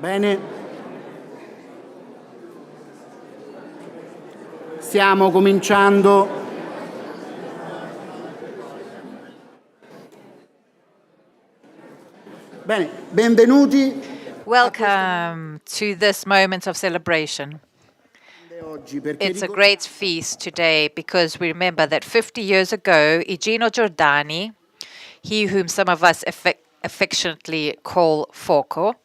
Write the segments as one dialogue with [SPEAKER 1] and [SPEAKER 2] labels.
[SPEAKER 1] Bene. Stiamo cominciando. Bene, benvenuti.
[SPEAKER 2] Welcome to this moment of celebration. It's a great feast today because we remember that 50 years ago, Igino Giordani, he whom some of us affectionately call Foco,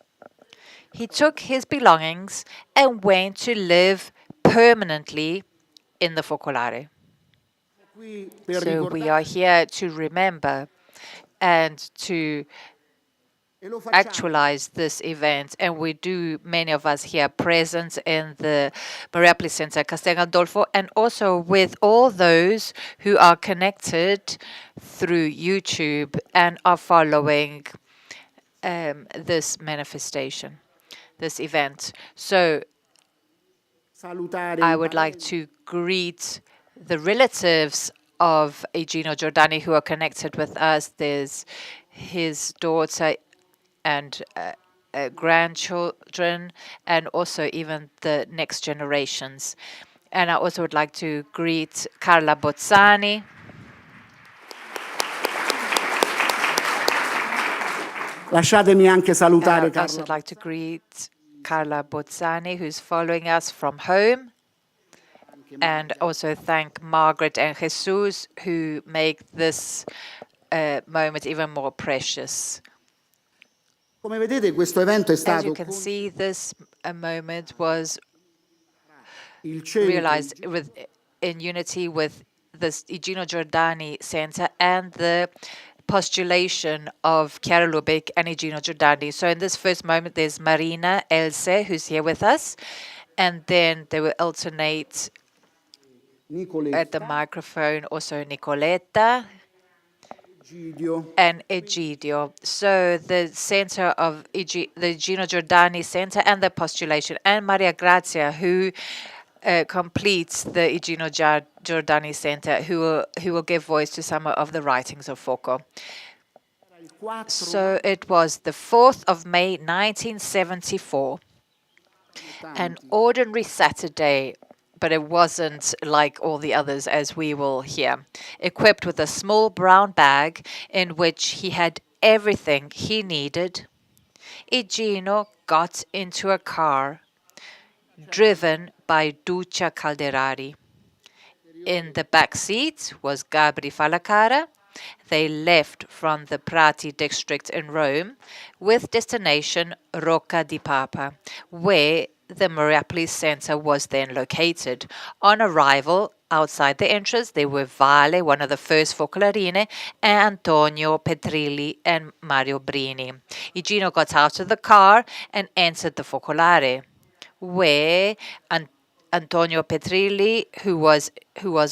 [SPEAKER 2] he took his belongings and went to live permanently in the Focolare. So we are here to remember and to actualize this event, and we do, many of us here present in the Marital Center Castel Gandolfo, and also with all those who are connected through YouTube and are following this manifestation, this event. So I would like to greet the relatives of Igino Giordani who are connected with us. There's his daughter and grandchildren, and also even the next generations. And I also would like to greet Carla Bozzani.
[SPEAKER 1] Lasciatemi anche salutare
[SPEAKER 2] I also would like to greet Carla Bozzani, who's following us from home, and also thank Margaret and Jesus, who make this moment even more precious.
[SPEAKER 1] Come vedete, questo evento è stato,
[SPEAKER 2] as you can see, this moment was realized in unity with the Igino Giordani Center and the postulation of Chiara Lubick and Igino Giordani. So in this first moment, there's Marina Else, who's here with us, and then they will alternate at the microphone also Nicoletta and Egidio. So the center of the Igino Giordani Center and the postulation, and Maria Grazia, who completes the Igino Giordani Center, who will give voice to some of the writings of Foco. So it was the 4th of May, 1974, an ordinary Saturday, but it wasn't like all the others, as we will hear. Equipped with a small brown bag in which he had everything he needed, Igino got into a car driven by Duccia Calderari. In the back seat was Gabri Falacara. They left from the Prati district in Rome with destination Rocca di Papa, where the Marital Center was then located. On arrival, outside the entrance, there were Vale, one of the first Focolarine, and Antonio Petrilli and Mario Brini. Igino got out of the car and entered the Focolare, where Antonio Petrilli, who was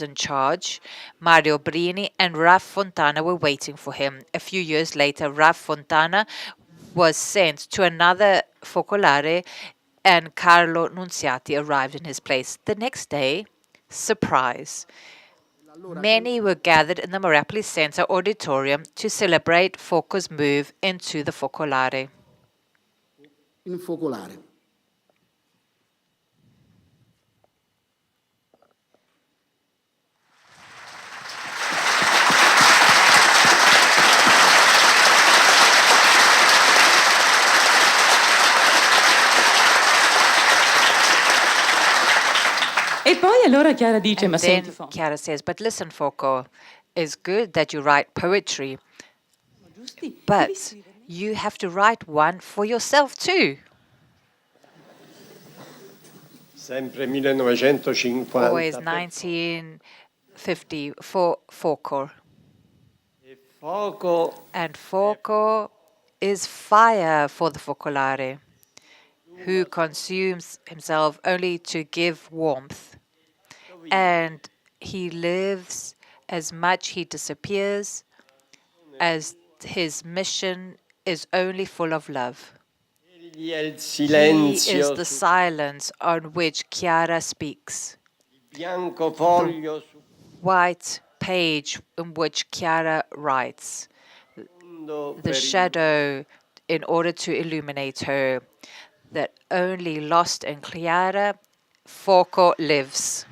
[SPEAKER 2] in charge, Mario Brini, and Raf Fontana were waiting for him. A few years later, Raf Fontana was sent to another Focolare, and Carlo Nunziati arrived in his place. The next day, surprise, many were gathered in the Marital Center auditorium to celebrate Foco's move into the Focolare.
[SPEAKER 1] In Focolare.
[SPEAKER 3] E poi allora Chiara dice, ma
[SPEAKER 2] then
[SPEAKER 3] senti Foco,
[SPEAKER 2] Chiara says, but listen, Foco, it's good that you write poetry, but you have to write one for yourself too.
[SPEAKER 4] Sempre 1950.
[SPEAKER 2] Always 1950 for Foco.
[SPEAKER 4] Foco
[SPEAKER 2] And Foco is fire for the Focolare, who consumes himself only to give warmth. And he lives as much he disappears, as his mission is only full of love.
[SPEAKER 4] He è il
[SPEAKER 2] He
[SPEAKER 4] silenzio
[SPEAKER 2] is the silence on which Chiara speaks,
[SPEAKER 4] bianco foglio su
[SPEAKER 2] white page in which Chiara writes,
[SPEAKER 4] fondo
[SPEAKER 2] the shadow in order to illuminate her, that only lost in Chiara, Foco lives.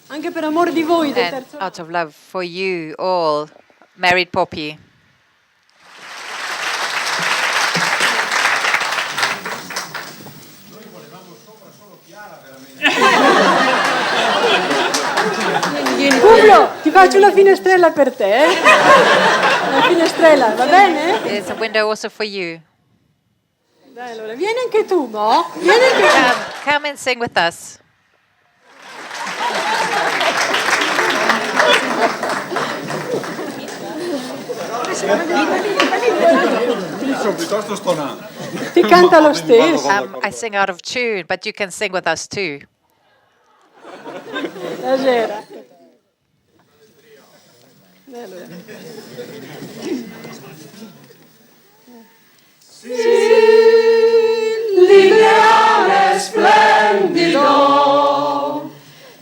[SPEAKER 5] Anche per amor di voi del
[SPEAKER 2] And
[SPEAKER 5] terzo
[SPEAKER 2] out of love for you all, married Poppy.
[SPEAKER 5] Publo, ti faccio una finestrella per te. Una finestrella, va bene?
[SPEAKER 2] There's a window also for you.
[SPEAKER 5] Dai, allora, vieni anche tu, Mo. Vieni anche tu.
[SPEAKER 2] Come and sing with us.
[SPEAKER 6] Sono piuttosto stonato.
[SPEAKER 5] Ti canta lo stesso.
[SPEAKER 2] I sing out of tune, but you can sing with us too.
[SPEAKER 5] Stasera. Allora.
[SPEAKER 7] L'ideale splendido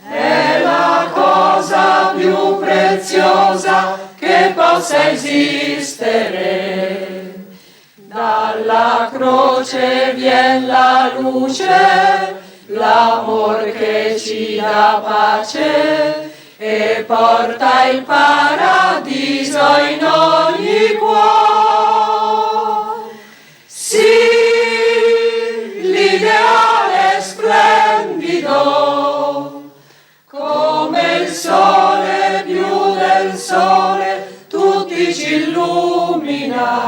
[SPEAKER 7] è la cosa più preziosa che possa esistere. Dalla croce vien la luce, l'amor che ci dà pace e porta il paradiso in ogni cuore. Sì, l'ideale splendido, come il sole più del sole, tutti ci illumina.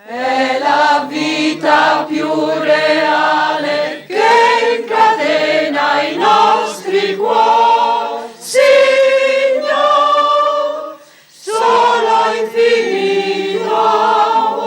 [SPEAKER 7] È la vita più reale che incatena i nostri cuori. Signor, solo infinito amore.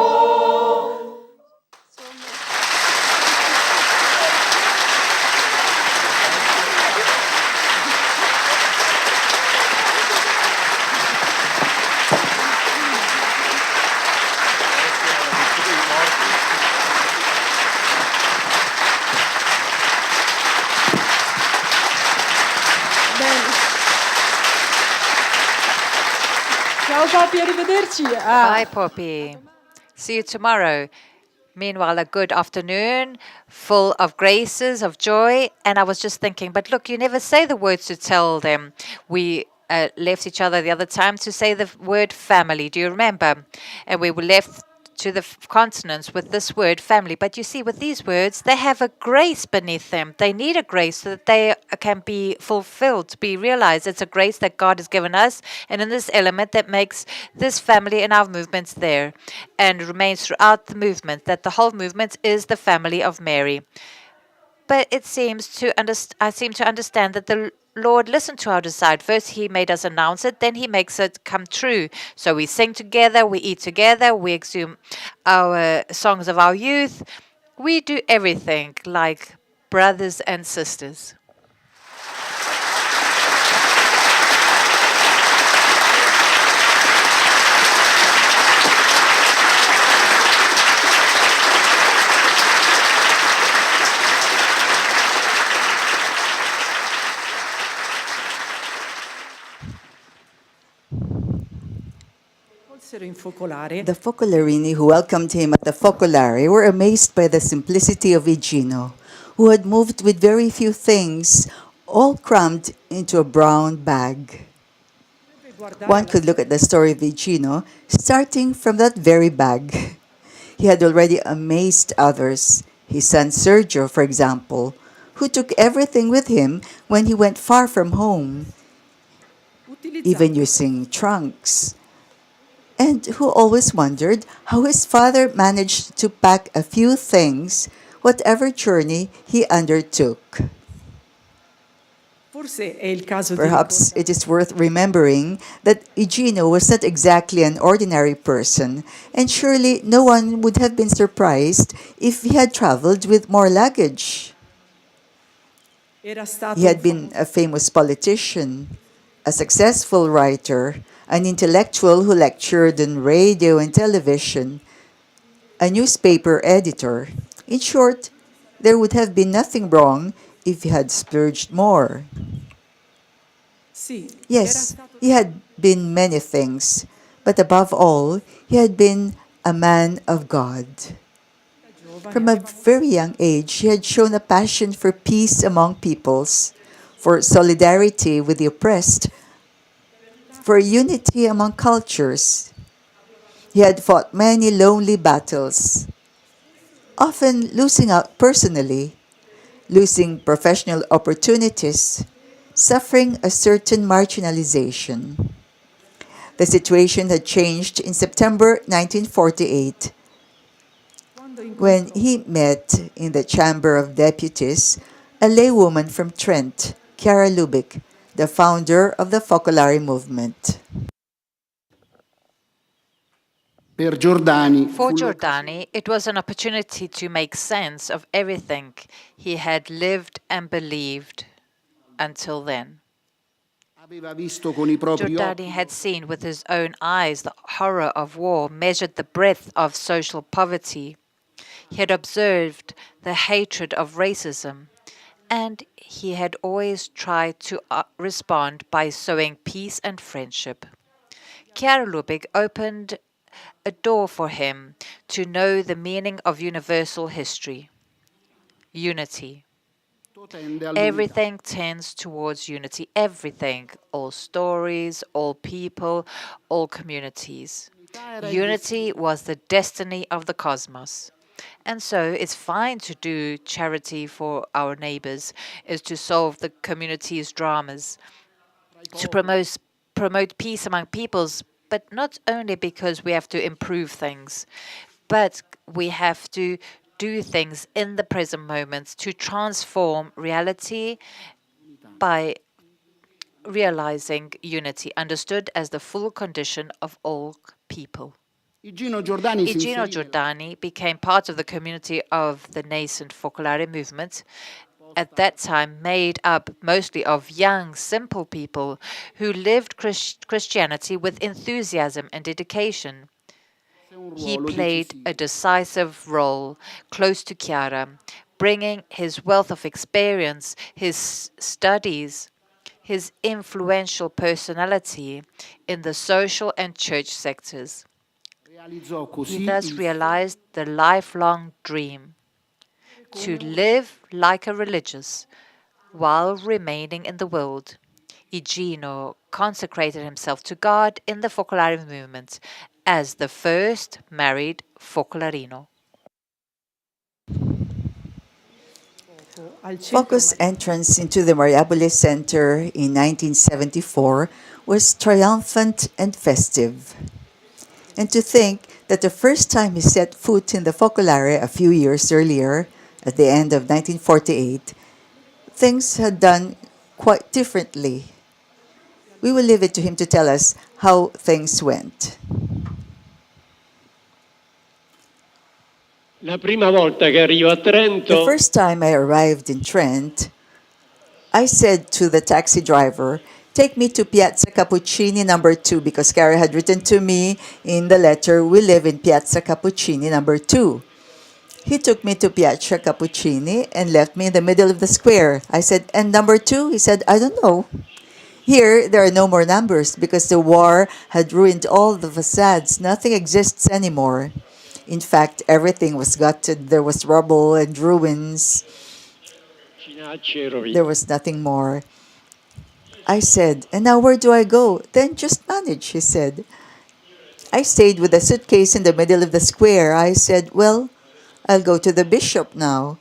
[SPEAKER 5] Ciao papi, arrivederci.
[SPEAKER 2] Bye, Poppy. See you tomorrow. Meanwhile, a good afternoon, full of graces, of joy. And I was just thinking, but look, you never say the words to tell them. We left each other the other time to say the word family. Do you remember? And we were left to the continents with this word family. But you see, with these words, they have a grace beneath them. They need a grace so that they can be fulfilled, be realized. It's a grace that God has given us. And in this element that makes this family in our movements there and remains throughout the movement, that the whole movement is the family of Mary. But it seems I seem to understand that the Lord listened to our desire. First, He made us announce it, then He makes it come true. So we sing together, we eat together, we exhume our songs of our youth. We do everything like brothers and sisters.
[SPEAKER 8] The Focolarini who welcomed him at the Focolare were amazed by the simplicity of Igino, who had moved with very few things, all crammed into a brown bag. One could look at the story of Igino starting from that very bag. He had already amazed others, his son Sergio, for example, who took everything with him when he went far from home, even using trunks, and who always wondered how his father managed to pack a few things, whatever journey he undertook. Perhaps it is worth remembering that Igino was not exactly an ordinary person, and surely no one would have been surprised if he had traveled with more luggage. He had been a famous politician, a successful writer, an intellectual who lectured on radio and television, a newspaper editor. In short, there would have been nothing wrong if he had splurged more. Yes, he had been many things, but above all, he had been a man of God. From a very young age, he had shown a passion for peace among peoples, for solidarity with the oppressed, for unity among cultures. He had fought many lonely battles, often losing out personally, losing professional opportunities, suffering a certain marginalization. The situation had changed in September 1948 when he met in the Chamber of Deputies a laywoman from Trent, Chiara Lubick, the founder of the Focolari movement.
[SPEAKER 1] Per Giordani,
[SPEAKER 2] For Giordani, it was an opportunity to make sense of everything he had lived and believed until then.
[SPEAKER 1] aveva visto con i propri
[SPEAKER 2] Giordani
[SPEAKER 1] occhi
[SPEAKER 2] had seen with his own eyes the horror of war, measured the breadth of social poverty. He had observed the hatred of racism, and he had always tried to respond by sowing peace and friendship. Chiara Lubick opened a door for him to know the meaning of universal history. Unity.
[SPEAKER 1] tende all'unità.
[SPEAKER 2] Everything tends towards unity. Everything. All stories, all people, all communities. Unity was the destiny of the cosmos. And so it's fine to do charity for our neighbors, is to solve the community's dramas, to promote peace among peoples, but not only because we have to improve things, but we have to do things in the present moment to transform reality by realizing unity, understood as the full condition of all people.
[SPEAKER 1] Igino Giordani si
[SPEAKER 2] Igino
[SPEAKER 1] inserì
[SPEAKER 2] Giordani became part of the community of the nascent Focolare movement, at that time made up mostly of young, simple people who lived Christianity with enthusiasm and dedication. He played a decisive role close to Chiara, bringing his wealth of experience, his studies, his influential personality in the social and church sectors.
[SPEAKER 1] realizzò
[SPEAKER 2] He
[SPEAKER 1] così
[SPEAKER 2] thus
[SPEAKER 1] il
[SPEAKER 2] realized the lifelong dream to live like a religious while remaining in the world. Igino consecrated himself to God in the Focolare movement as the first married Focolarino.
[SPEAKER 8] Foco's entrance into the Mariabile Center in 1974 was triumphant and festive. And to think that the first time he set foot in the Focolare a few years earlier, at the end of 1948, things had done quite differently. We will leave it to him to tell us how things went.
[SPEAKER 4] La prima volta che arrivo a
[SPEAKER 8] The
[SPEAKER 4] Trento,
[SPEAKER 8] first time I arrived in Trent, I said to the taxi driver, "Take me to Piazza Cappuccini number 2," because Cara had written to me in the letter, "We live in Piazza Cappuccini number 2." He took me to Piazza Cappuccini and left me in the middle of the square. I said, "And number 2?" He said, "I don't know." Here, there are no more numbers because the war had ruined all the facades. Nothing exists anymore. In fact, everything was gutted. There was rubble and ruins.
[SPEAKER 4] Cinacci e rovine.
[SPEAKER 8] There was nothing more. I said, "And now where do I go?" "Then just manage," he said. I stayed with a suitcase in the middle of the square. I said, "Well, I'll go to the bishop now.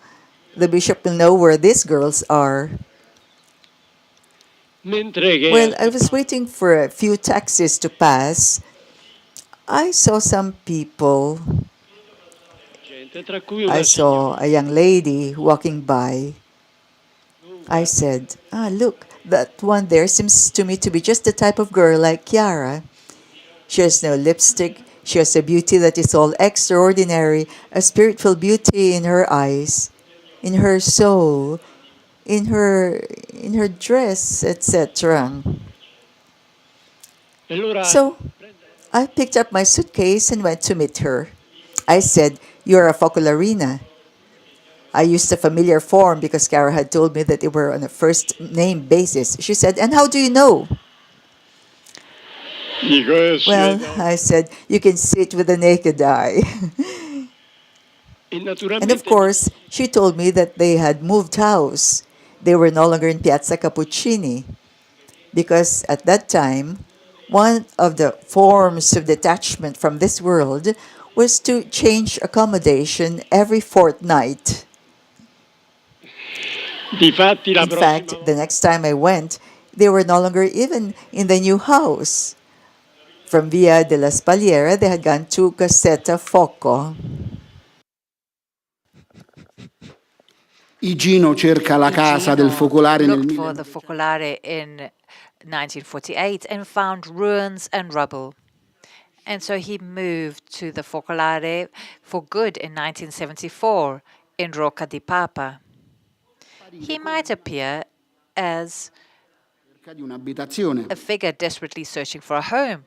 [SPEAKER 8] The bishop will know where these girls are."
[SPEAKER 4] Mentre che
[SPEAKER 8] Well, I was waiting for a few taxis to pass. I saw some people.
[SPEAKER 4] gente, tra cui
[SPEAKER 8] I
[SPEAKER 4] una
[SPEAKER 8] saw a young lady walking by. I said, "Look, that one there seems to me to be just the type of girl like Chiara. She has no lipstick. She has a beauty that is all extraordinary, a spiritual beauty in her eyes, in her soul, in her dress, etc.
[SPEAKER 4] E allora
[SPEAKER 8] So I picked up my suitcase and went to meet her. I said, "You're a Focolarina." I used a familiar form because Kara had told me that they were on a first name basis. She said, "And how do you know?"
[SPEAKER 4] dico,
[SPEAKER 8] Well, I said, "You can see it with the naked eye."
[SPEAKER 4] e
[SPEAKER 8] And
[SPEAKER 4] naturalmente
[SPEAKER 8] of course, she told me that they had moved house. They were no longer in Piazza Cappuccini because at that time, one of the forms of detachment from this world was to change accommodation every fortnight.
[SPEAKER 4] difatti la
[SPEAKER 8] In fact,
[SPEAKER 4] prossima
[SPEAKER 8] the next time I went, they were no longer even in the new house. From Via della Spaliera, they had gone to Casetta Foco.
[SPEAKER 1] Igino cerca la casa del
[SPEAKER 2] Igino
[SPEAKER 1] Focolare nel
[SPEAKER 2] looked for the
[SPEAKER 1] 1900.
[SPEAKER 2] Focolare in 1948 and found ruins and rubble. And so he moved to the Focolare for good in 1974 in Rocca di Papa. He might appear as
[SPEAKER 1] Cerca di un'abitazione.
[SPEAKER 2] a figure desperately searching for a home,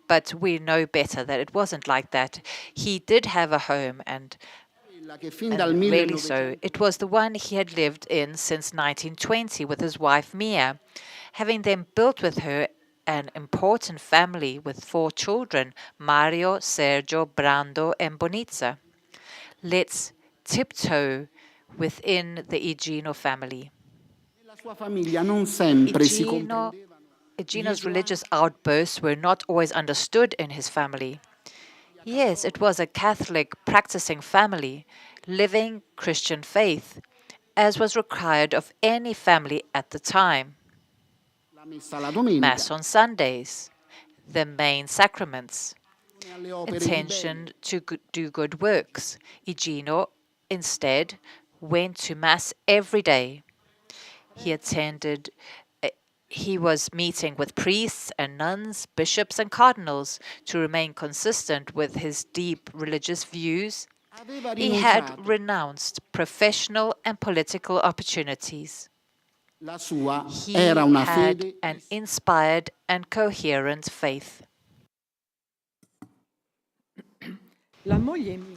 [SPEAKER 2] but we know better that it wasn't like that. He did have a home, and
[SPEAKER 1] Quella che fin dal
[SPEAKER 2] really
[SPEAKER 1] 1900
[SPEAKER 2] so. It was the one he had lived in since 1920 with his wife Mia, having then built with her an important family with 4 children, Mario, Sergio, Brando, and Bonizza. Let's tiptoe within the Igino family.
[SPEAKER 1] la sua famiglia non sempre si
[SPEAKER 2] Igino,
[SPEAKER 1] comprendevano.
[SPEAKER 2] Igino's religious outbursts were not always understood in his family. Yes, it was a Catholic practicing family, living Christian faith, as was required of any family at the time.
[SPEAKER 1] La messa la domenica,
[SPEAKER 2] Mass on Sundays, the main sacraments,
[SPEAKER 1] alle opere di
[SPEAKER 2] attention
[SPEAKER 1] bene.
[SPEAKER 2] to do good works. Igino, instead, went to Mass every day. He was meeting with priests and nuns, bishops and cardinals to remain consistent with his deep religious views.
[SPEAKER 1] Aveva
[SPEAKER 2] He had
[SPEAKER 1] rinunciato.
[SPEAKER 2] renounced professional and political opportunities.
[SPEAKER 1] La sua
[SPEAKER 2] He
[SPEAKER 1] era una
[SPEAKER 2] had
[SPEAKER 1] fede
[SPEAKER 2] an inspired and coherent faith.
[SPEAKER 3] La moglie mia.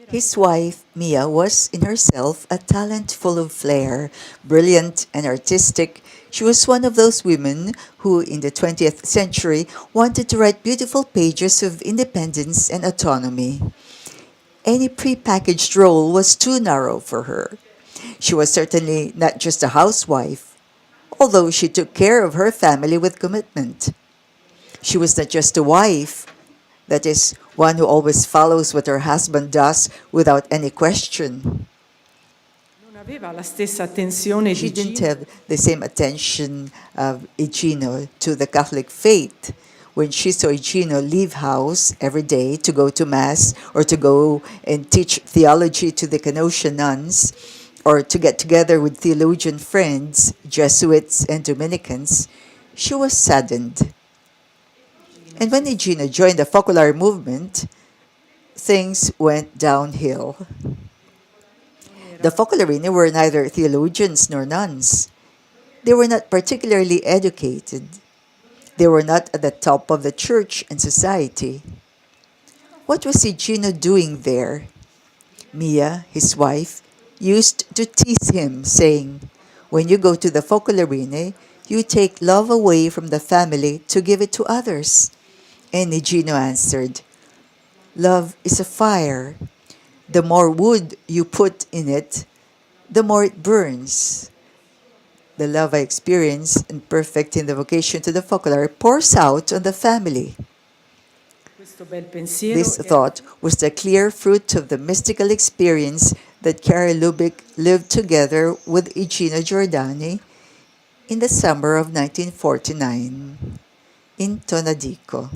[SPEAKER 8] His wife, Mia, was in herself a talent full of flair, brilliant and artistic. She was one of those women who, in the 20th century, wanted to write beautiful pages of independence and autonomy. Any prepackaged role was too narrow for her. She was certainly not just a housewife, although she took care of her family with commitment. She was not just a wife, that is, one who always follows what her husband does without any question.
[SPEAKER 3] Non aveva la stessa attenzione
[SPEAKER 8] She
[SPEAKER 3] di
[SPEAKER 8] didn't
[SPEAKER 3] Gino.
[SPEAKER 8] have the same attention of Igino to the Catholic faith. When she saw Igino leave house every day to go to Mass or to go and teach theology to the Canonization nuns or to get together with theologian friends, Jesuits and Dominicans, she was saddened. And when Igino joined the Focolare movement, things went downhill. The Focolarini were neither theologians nor nuns. They were not particularly educated. They were not at the top of the church and society. What was Igino doing there? Mia, his wife, used to tease him, saying, "When you go to the Focolari, you take love away from the family to give it to others." And Igino answered, "Love is a fire. The more wood you put in it, the more it burns." The love I experience and perfect in the vocation to the Focolare pours out on the family.
[SPEAKER 3] Questo bel pensiero
[SPEAKER 8] This
[SPEAKER 3] era
[SPEAKER 8] thought was the clear fruit of the mystical experience that Carrie Lubick lived together with Igino Giordani in the summer of 1949 in Tonadico.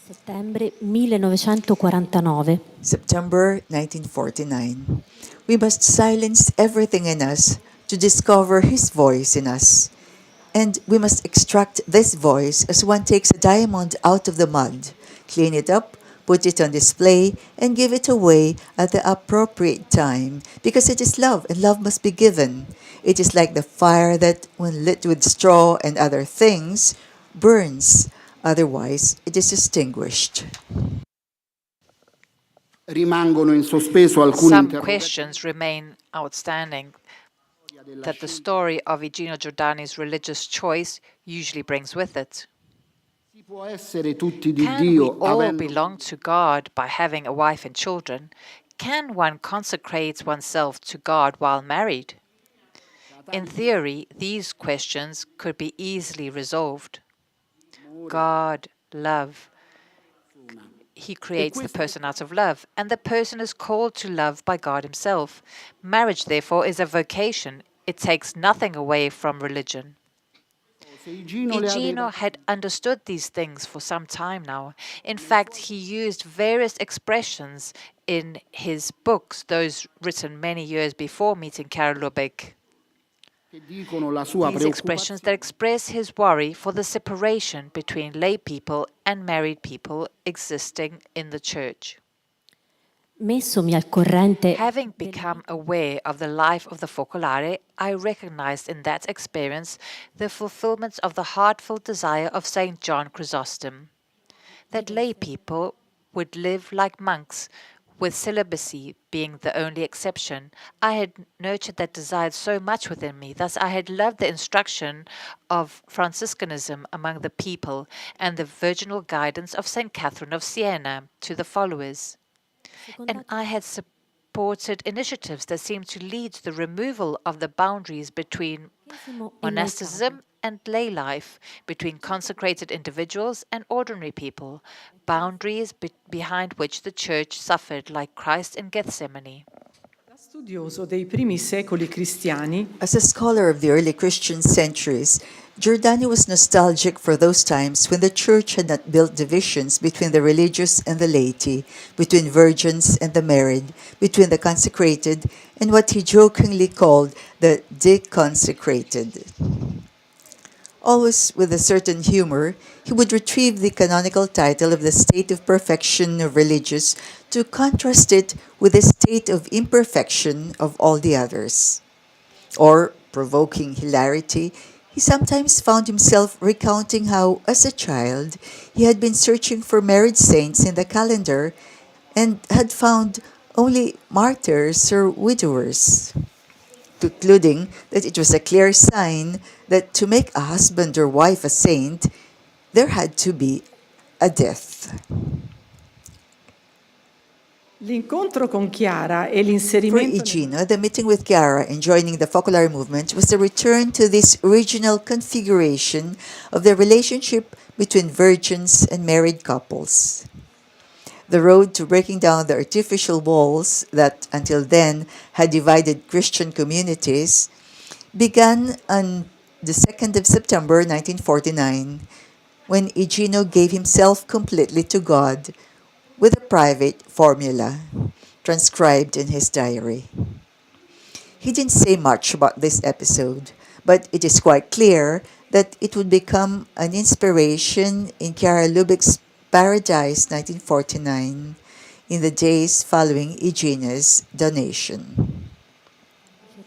[SPEAKER 9] Settembre 1949.
[SPEAKER 8] September 1949. We must silence everything in us to discover His voice in us. And we must extract this voice as one takes a diamond out of the mud, clean it up, put it on display, and give it away at the appropriate time, because it is love, and love must be given. It is like the fire that, when lit with straw and other things, burns. Otherwise, it is extinguished.
[SPEAKER 1] Rimangono in sospeso alcuni
[SPEAKER 2] Some
[SPEAKER 1] interrogativi
[SPEAKER 2] questions remain outstanding that the story of Igino Giordani's religious choice usually brings with it.
[SPEAKER 1] Si può essere tutti di
[SPEAKER 2] Can we
[SPEAKER 1] Dio
[SPEAKER 2] all
[SPEAKER 1] avendo
[SPEAKER 2] belong to God by having a wife and children? Can one consecrate oneself to God while married? In theory, these questions could be easily resolved. God, love. He creates the person out of love, and the person is called to love by God Himself. Marriage, therefore, is a vocation. It takes nothing away from religion.
[SPEAKER 1] se Igino le
[SPEAKER 2] Igino
[SPEAKER 1] aveva
[SPEAKER 2] had understood these things for some time now. In fact, he used various expressions in his books, those written many years before meeting Karol Lubeck.
[SPEAKER 1] che dicono la sua
[SPEAKER 2] These expressions that
[SPEAKER 1] preoccupazione
[SPEAKER 2] express his worry for the separation between lay people and married people existing in the church.
[SPEAKER 9] Messomi al corrente
[SPEAKER 2] Having become aware of the life of the Focolare, I recognized in that experience the fulfillment of the heartfelt desire of St. John Chrysostom, that lay people would live like monks, with celibacy being the only exception. I had nurtured that desire so much within me, thus I had loved the instruction of Franciscanism among the people and the virginal guidance of St. Catherine of Siena to the followers. And I had supported initiatives that seemed to lead to the removal of the boundaries between monasticism and lay life, between consecrated individuals and ordinary people, boundaries behind which the Church suffered like Christ in Gethsemane.
[SPEAKER 3] Da studioso dei primi secoli cristiani,
[SPEAKER 8] As a scholar of the early Christian centuries, Giordani was nostalgic for those times when the Church had not built divisions between the religious and the laity, between virgins and the married, between the consecrated and what he jokingly called the deconsecrated. Always with a certain humor, he would retrieve the canonical title of the state of perfection of religious to contrast it with the state of imperfection of all the others. Or, provoking hilarity, he sometimes found himself recounting how, as a child, he had been searching for married saints in the calendar and had found only martyrs or widowers, concluding that it was a clear sign that to make a husband or wife a saint, there had to be a death.
[SPEAKER 3] l'incontro con Chiara e
[SPEAKER 8] For
[SPEAKER 3] l'inserimento
[SPEAKER 8] Igino, the meeting with Chiara and joining the Focolare movement was a return to this original configuration of the relationship between virgins and married couples. The road to breaking down the artificial walls that, until then, had divided Christian communities began on the 2nd of September 1949, when Igino gave himself completely to God with a private formula transcribed in his diary. He didn't say much about this episode, but it is quite clear that it would become an inspiration in Karol Lubeck's Paradise 1949 in the days following Igino's donation.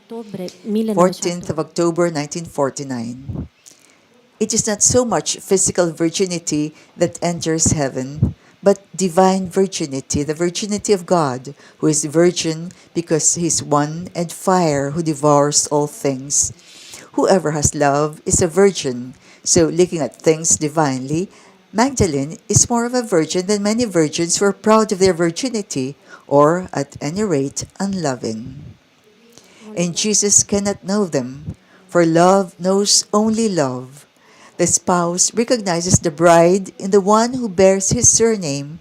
[SPEAKER 8] 14th of October 1949. It is not so much physical virginity that enters heaven, but divine virginity, the virginity of God, who is virgin because he is one and fire who devours all things. Whoever has love is a virgin. So, looking at things divinely, Magdalene is more of a virgin than many virgins who are proud of their virginity, or, at any rate, unloving. And Jesus cannot know them, for love knows only love. The spouse recognizes the bride in the one who bears his surname,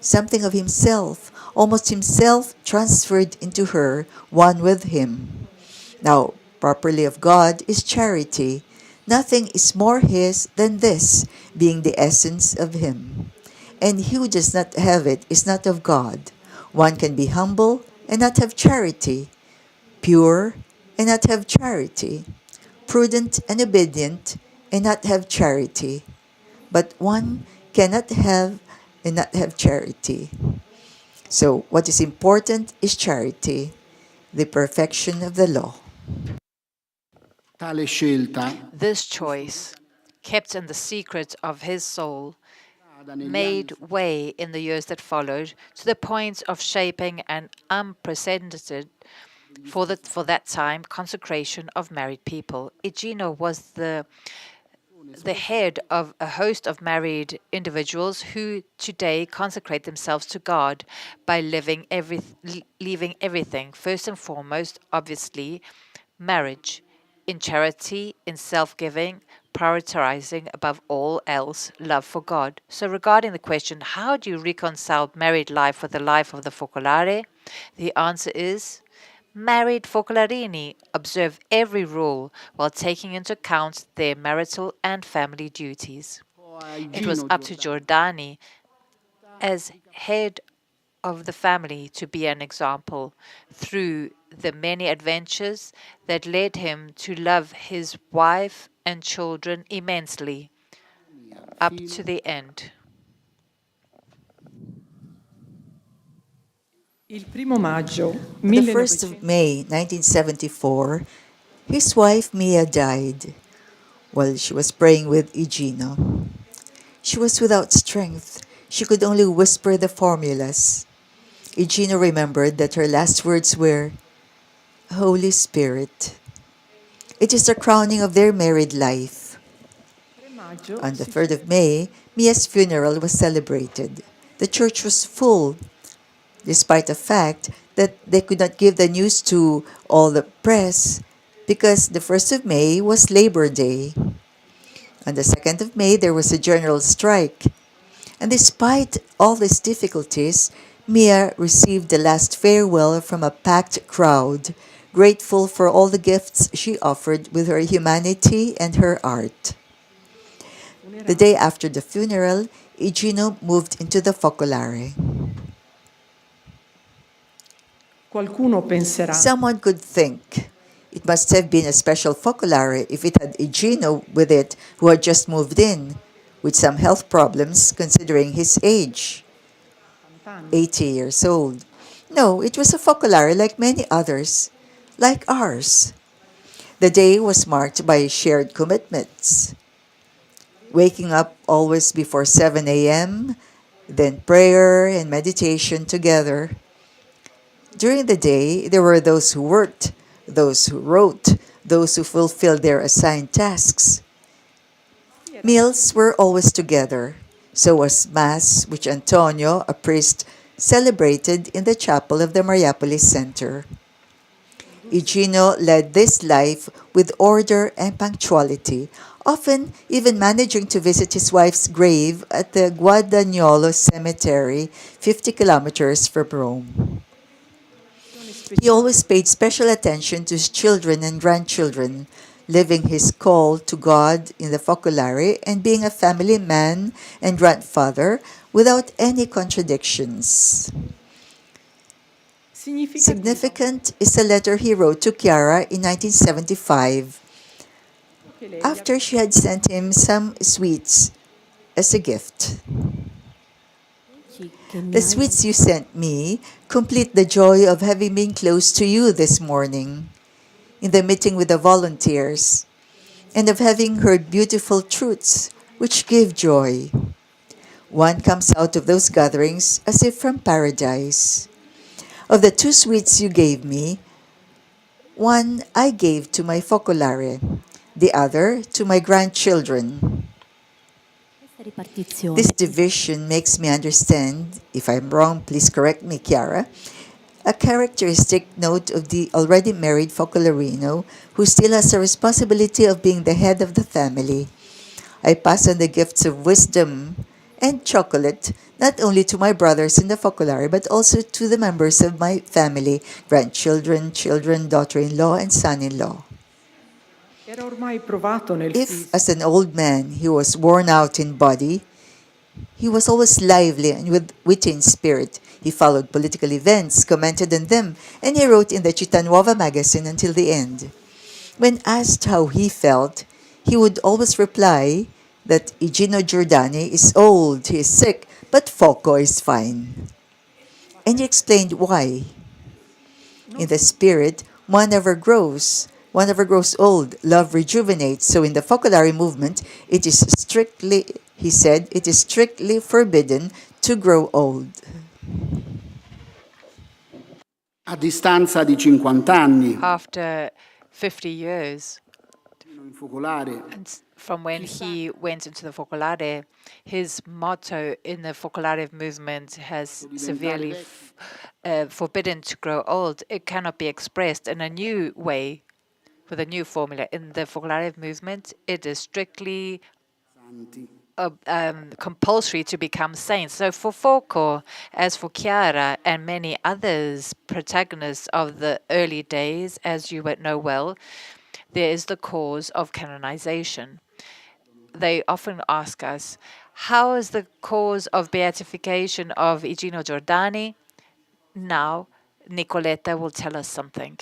[SPEAKER 8] something of himself, almost himself transferred into her, one with him. Now, properly of God is charity. Nothing is more his than this, being the essence of him. And he who does not have it is not of God. One can be humble and not have charity, pure and not have charity, prudent and obedient and not have charity. But one cannot have and not have charity. So what is important is charity, the perfection of the law.
[SPEAKER 1] Tale scelta
[SPEAKER 2] This choice, kept in the secret of his soul, made way in the years that followed to the point of shaping an unprecedented, for that time, consecration of married people. Igino was the head of a host of married individuals who today consecrate themselves to God by leaving everything, first and foremost, obviously, marriage, in charity, in self-giving, prioritizing above all else love for God. So regarding the question, how do you reconcile married life with the life of the Focolare? The answer is, married Focolarini observe every rule while taking into account their marital and family duties. It was up to Giordani, as head of the family, to be an example through the many adventures that led him to love his wife and children immensely, up to the end.
[SPEAKER 3] Il 1° maggio
[SPEAKER 8] On the 1st of May 1974, his wife Mia died while she was praying with Igino. She was without strength. She could only whisper the formulas. Igino remembered that her last words were, "Holy Spirit." It is the crowning of their married life. On the 3rd of May, Mia's funeral was celebrated. The church was full, despite the fact that they could not give the news to all the press because the 1st of May was Labor Day. On the 2nd of May, there was a general strike. And despite all these difficulties, Mia received the last farewell from a packed crowd, grateful for all the gifts she offered with her humanity and her art. The day after the funeral, Igino moved into the Focolare.
[SPEAKER 3] Qualcuno penserà
[SPEAKER 8] Someone could think it must have been a special Focolare if it had Igino with it, who had just moved in, with some health problems considering his age, 80 years old. No, it was a Focolare like many others, like ours. The day was marked by shared commitments. Waking up always before 7 a.m., then prayer and meditation together. During the day, there were those who worked, those who wrote, those who fulfilled their assigned tasks. Meals were always together. So was Mass, which Antonio, a priest, celebrated in the chapel of the Mariapolis Center. Igino led this life with order and punctuality, often even managing to visit his wife's grave at the Guadagnolo Cemetery, 50 kilometers from Rome. He always paid special attention to his children and grandchildren, living his call to God in the Focolare and being a family man and grandfather without any contradictions. Significant is the letter he wrote to Chiara in 1975, after she had sent him some sweets as a gift. The sweets you sent me complete the joy of having been close to you this morning in the meeting with the volunteers and of having heard beautiful truths which give joy. One comes out of those gatherings as if from paradise. Of the 2 sweets you gave me, one I gave to my Focolare, the other to my grandchildren. This division makes me understand, if I'm wrong, please correct me, Chiara, a characteristic note of the already married Focolarino who still has the responsibility of being the head of the family. I pass on the gifts of wisdom and chocolate not only to my brothers in the Focolare but also to the members of my family, grandchildren, children, daughter-in-law, and son-in-law. If, as an old man, he was worn out in body, he was always lively and with witty in spirit. He followed political events, commented on them, and he wrote in the Città Nuova magazine until the end. When asked how he felt, he would always reply that Igino Giordani is old, he is sick, but Foco is fine. And he explained why. In the spirit, one never grows. One never grows old. Love rejuvenates. So in the Focolari movement, it is strictly, he said, it is strictly forbidden to grow old.
[SPEAKER 1] A distanza di 50 anni,
[SPEAKER 2] After 50 years
[SPEAKER 1] in Focolare,
[SPEAKER 2] from when he went into the Focolare, his motto in the Focolare movement has severely forbidden to grow old. It cannot be expressed in a new way, with a new formula. In the Focolare movement, it is strictly compulsory to become saints. So for Foco, as for Chiara and many others, protagonists of the early days, as you would know well, there is the cause of canonization. They often ask us, how is the cause of beatification of Igino Giordani? Now, Nicoletta will tell us something.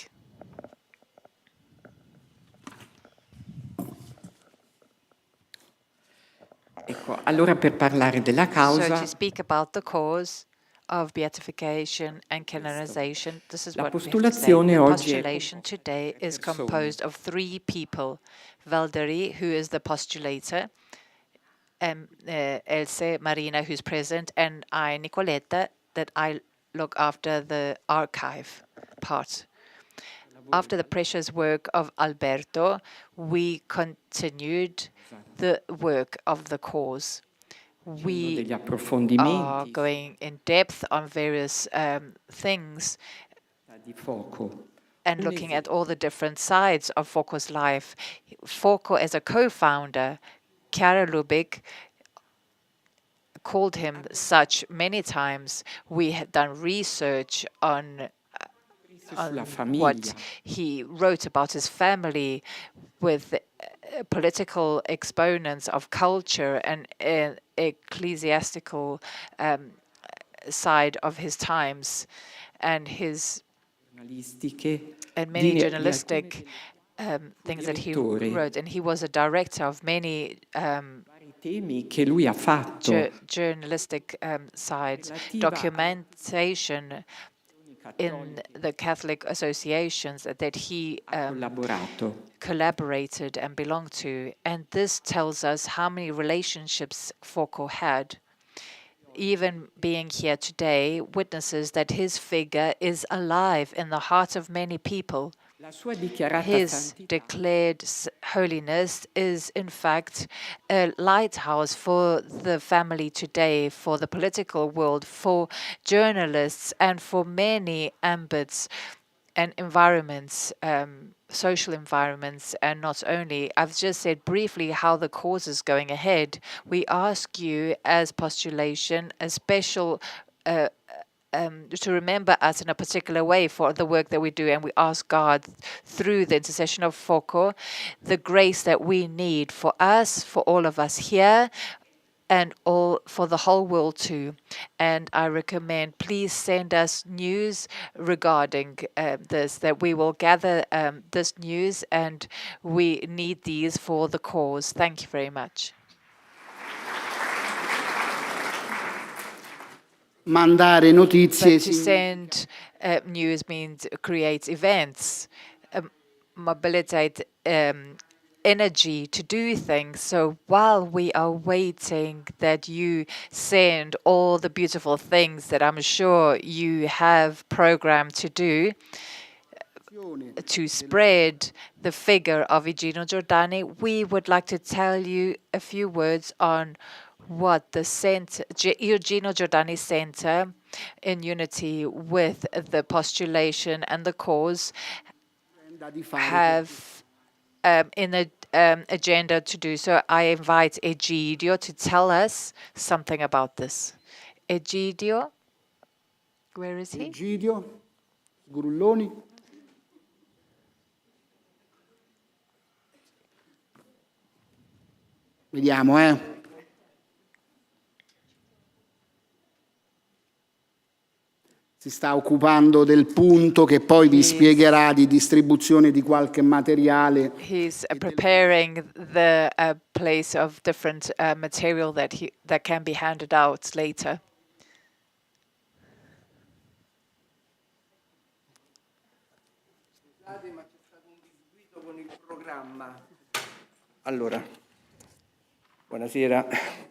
[SPEAKER 10] Ecco, allora per parlare della
[SPEAKER 2] So
[SPEAKER 10] causa,
[SPEAKER 2] to speak about the cause of beatification and canonization, this is
[SPEAKER 10] la
[SPEAKER 2] what we have to say.
[SPEAKER 10] postulazione
[SPEAKER 2] The
[SPEAKER 10] oggi è
[SPEAKER 2] postulation today is
[SPEAKER 10] persone.
[SPEAKER 2] composed of 3 people. Valderi, who is the postulator, Else, Marina, who's present, and I, Nicoletta, that I look after the archive part. After the precious work of Alberto, we continued the work of the cause. We
[SPEAKER 10] degli
[SPEAKER 2] are
[SPEAKER 10] approfondimenti
[SPEAKER 2] going in depth on various things
[SPEAKER 10] di Foco.
[SPEAKER 2] and looking at all the different sides of Foco's life. Foco, as a co-founder, Chiara Lubick called him such many times. We had done research on
[SPEAKER 10] Sulla
[SPEAKER 2] what
[SPEAKER 10] famiglia,
[SPEAKER 2] he wrote about his family with political exponents of culture and ecclesiastical side of his times, and his
[SPEAKER 10] giornalistiche,
[SPEAKER 2] and many
[SPEAKER 10] di
[SPEAKER 2] journalistic things that he
[SPEAKER 10] direttori.
[SPEAKER 2] wrote. And he was a director of many
[SPEAKER 10] vari temi che lui ha fatto
[SPEAKER 2] journalistic sides,
[SPEAKER 10] Relativa
[SPEAKER 2] documentation in the Catholic associations that he
[SPEAKER 10] collaborato.
[SPEAKER 2] collaborated and belonged to. And this tells us how many relationships Foco had. Even being here today witnesses that his figure is alive in the heart of many people.
[SPEAKER 10] La sua dichiarata
[SPEAKER 2] His
[SPEAKER 10] santità
[SPEAKER 2] declared holiness is, in fact, a lighthouse for the family today, for the political world, for journalists, and for many ambits and environments, social environments, and not only. I've just said briefly how the cause is going ahead. We ask you, as postulation, a special to remember us in a particular way for the work that we do, and we ask God through the intercession of Foco the grace that we need for us, for all of us here, and all for the whole world too. And I recommend, please send us news regarding this, that we will gather this news, and we need these for the cause. Thank you very much.
[SPEAKER 1] mandare notizie
[SPEAKER 2] But to send news means create events, mobilitate energy to do things. So while we are waiting that you send all the beautiful things that I'm sure you have programmed to do, to spread the figure of Igino Giordani, we would like to tell you a few words on what the Igino Giordani Center, in unity with the postulation and the cause, have in the agenda to do. So I invite Egidio to tell us something about this. Egidio, where is he?
[SPEAKER 1] Egidio Sgurulloni. Vediamo, Si sta occupando del punto che poi vi spiegherà di distribuzione di qualche materiale.
[SPEAKER 2] He's preparing the place of different material that can be handed out later.
[SPEAKER 11] Scusate, ma c'è stato un disguido con il programma. Allora, buonasera.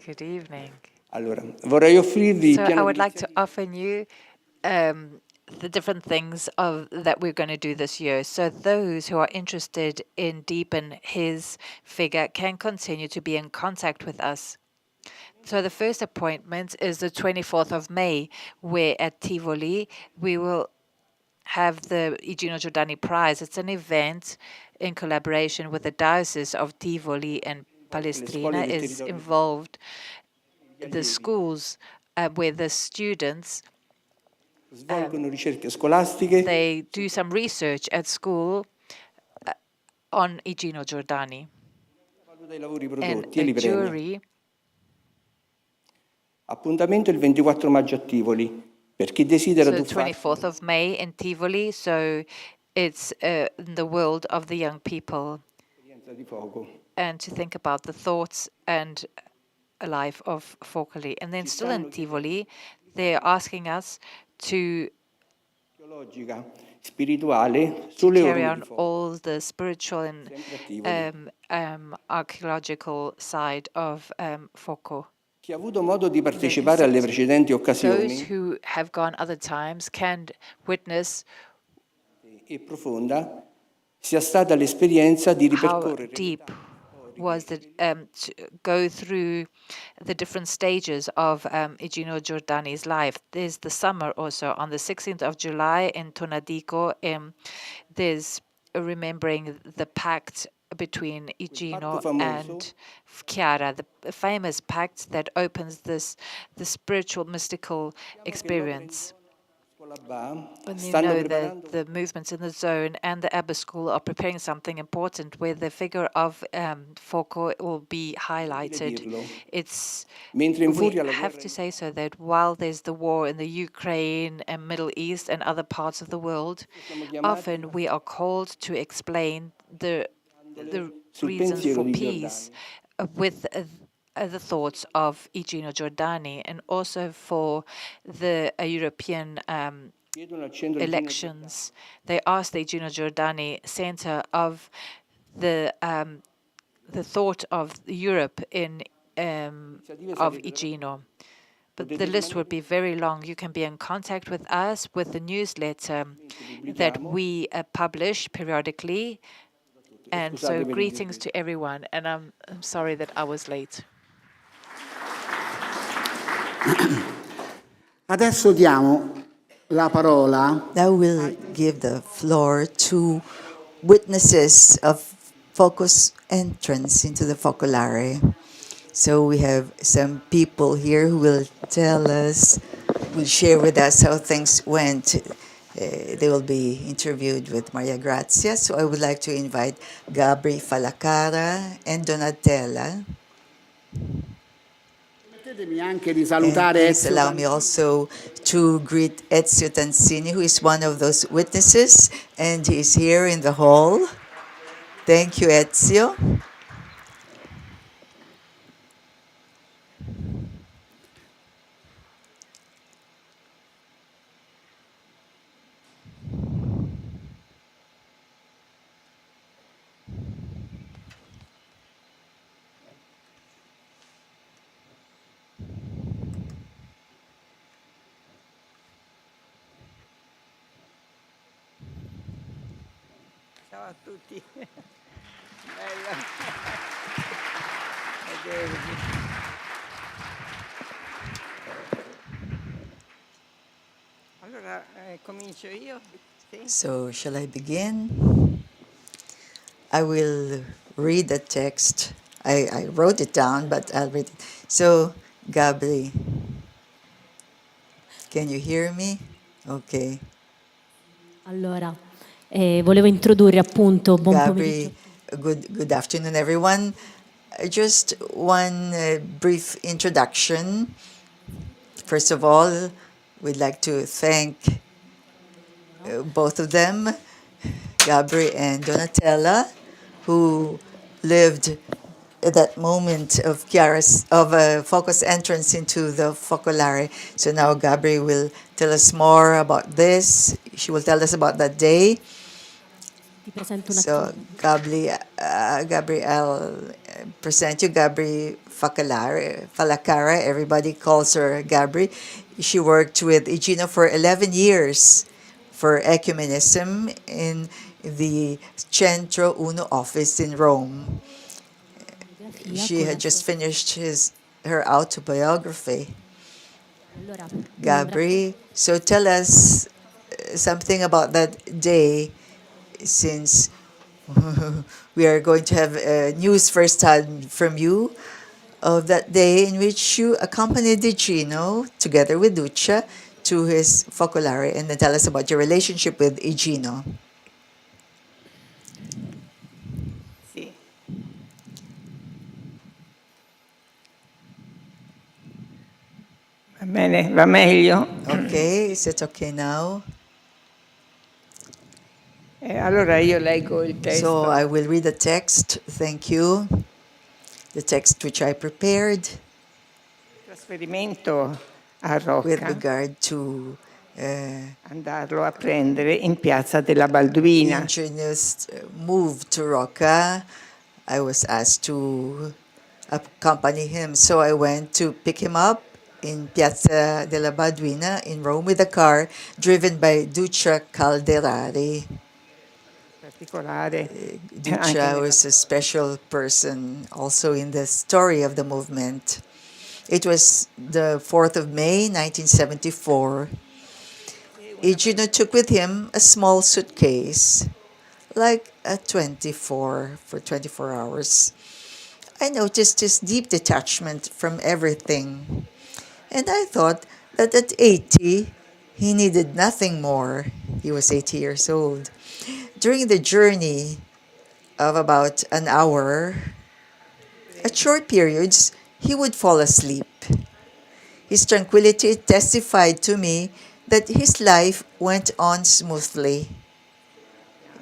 [SPEAKER 2] Good evening.
[SPEAKER 11] Allora, vorrei offrirvi
[SPEAKER 2] So I would like to offer you the different things that we're going to do this year. So those who are interested in deepen his figure can continue to be in contact with us. So the first appointment is the 24th of May, where at Tivoli we will have the Igino Giordani Prize. It's an event in collaboration with the Diocese of Tivoli and Palestrina is involved. The schools where the students
[SPEAKER 11] svolgono ricerche scolastiche.
[SPEAKER 2] They do some research at school on Igino Giordani.
[SPEAKER 11] Dei lavori
[SPEAKER 2] And
[SPEAKER 11] prodotti e
[SPEAKER 2] a
[SPEAKER 11] li premia.
[SPEAKER 2] jury
[SPEAKER 11] Appuntamento il 24 maggio a Tivoli per chi desidera
[SPEAKER 2] So the
[SPEAKER 11] tuffarsi
[SPEAKER 2] 24th of May in Tivoli, so it's in the world of the young people,
[SPEAKER 11] nell'esperienza di Foco.
[SPEAKER 2] and to think about the thoughts and a life of Focolari. And then still in Tivoli, they're asking us to
[SPEAKER 11] Teologica, spirituale, sulle
[SPEAKER 2] carry
[SPEAKER 11] orme
[SPEAKER 2] on
[SPEAKER 11] di Foco.
[SPEAKER 2] all the spiritual and
[SPEAKER 11] Sempre a Tivoli.
[SPEAKER 2] archaeological side of Foco.
[SPEAKER 11] Chi ha avuto modo di partecipare alle precedenti
[SPEAKER 2] Those
[SPEAKER 11] occasioni
[SPEAKER 2] who have gone other times can witness
[SPEAKER 11] e profonda sia stata l'esperienza di
[SPEAKER 2] how
[SPEAKER 11] ripercorrere
[SPEAKER 2] deep was to go through the different stages of Igino Giordani's life. There's the summer also. On the 16th of July in Tonadico, there's remembering the pact between Igino and Chiara, the famous pact that opens the spiritual mystical experience. And you know that the movements in the zone and the Abba School are preparing something important where the figure of Foco will be highlighted. We have to say so that while there's the war in the Ukraine and Middle East and other parts of the world, often we are called to explain the reasons for peace with the thoughts of Igino Giordani, and also for the European elections. They asked the Igino Giordani Center of the thought of Europe of Igino. But the list would be very long. You can be in contact with us with the newsletter that we publish periodically. And so greetings to everyone. And I'm sorry that I was late.
[SPEAKER 1] Adesso diamo la parola.
[SPEAKER 8] Now we'll give the floor to witnesses of Foco's entrance into the Focolare. So we have some people here who will tell us, will share with us how things went. They will be interviewed with Maria Grazia. So I would like to invite Gabri Falacara and Donatella. And please allow me also to greet Ezio Tanzini, who is one of those witnesses, and he's here in the hall. Thank you, Ezio.
[SPEAKER 7] Ciao a tutti. Allora, comincio io? Sì?
[SPEAKER 8] So, shall I begin? I will read the text. I wrote it down, but I'll read it. So, Gabri, can you hear me? Okay.
[SPEAKER 9] Allora, volevo introdurre appunto, buon
[SPEAKER 8] Gabri,
[SPEAKER 9] pomeriggio.
[SPEAKER 8] good afternoon, everyone. Just one brief introduction. First of all, we'd like to thank both of them, Gabri and Donatella, who lived at that moment of Foco's entrance into the Focolare. So now Gabri will tell us more about this. She will tell us about that day.
[SPEAKER 9] Ti presento un
[SPEAKER 8] So Gabri, I'll present you Gabri Falaccara. Everybody calls her Gabri. She worked with Igino for 11 years for ecumenism in the Centro Uno office in Rome. She had just finished her autobiography. Gabri, so tell us something about that day, since we are going to have news firsthand from you of that day in which you accompanied Igino together with Duccia to his Focolare, and then tell us about your relationship with Igino.
[SPEAKER 7] Sì. Va bene, va meglio?
[SPEAKER 8] Okay, is it okay now?
[SPEAKER 7] Allora io leggo il testo.
[SPEAKER 8] So I will read the text. Thank you. The text which I prepared
[SPEAKER 7] Trasferimento a Rocca.
[SPEAKER 8] with regard to
[SPEAKER 7] Andarlo a prendere in piazza della Balduina.
[SPEAKER 8] Igino's move to Rocca. I was asked to accompany him, so I went to pick him up in Piazza della Balduina in Rome with a car driven by Duccia Calderari.
[SPEAKER 7] Particolare.
[SPEAKER 8] Duccia was a special person also in the story of the movement. It was the 4th of May, 1974. Igino took with him a small suitcase, like a 24 hours. I noticed his deep detachment from everything, and I thought that at 80, he needed nothing more. He was 80 years old. During the journey of about an hour, at short periods, he would fall asleep. His tranquility testified to me that his life went on smoothly.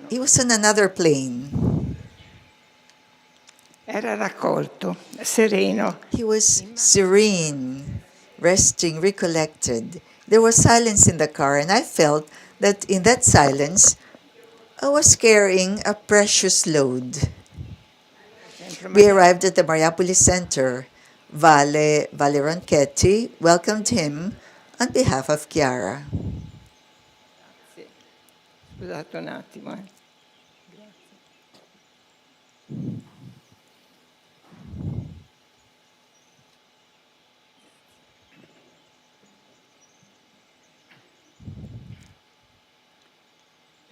[SPEAKER 8] He was on another plane.
[SPEAKER 7] Era raccolto, sereno.
[SPEAKER 8] He was serene, resting, recollected. There was silence in the car, and I felt that in that silence, I was carrying a precious load. We arrived at the Mariapoli Center. Vale Ronchetti welcomed him on behalf of Chiara.
[SPEAKER 7] Scusate un attimo.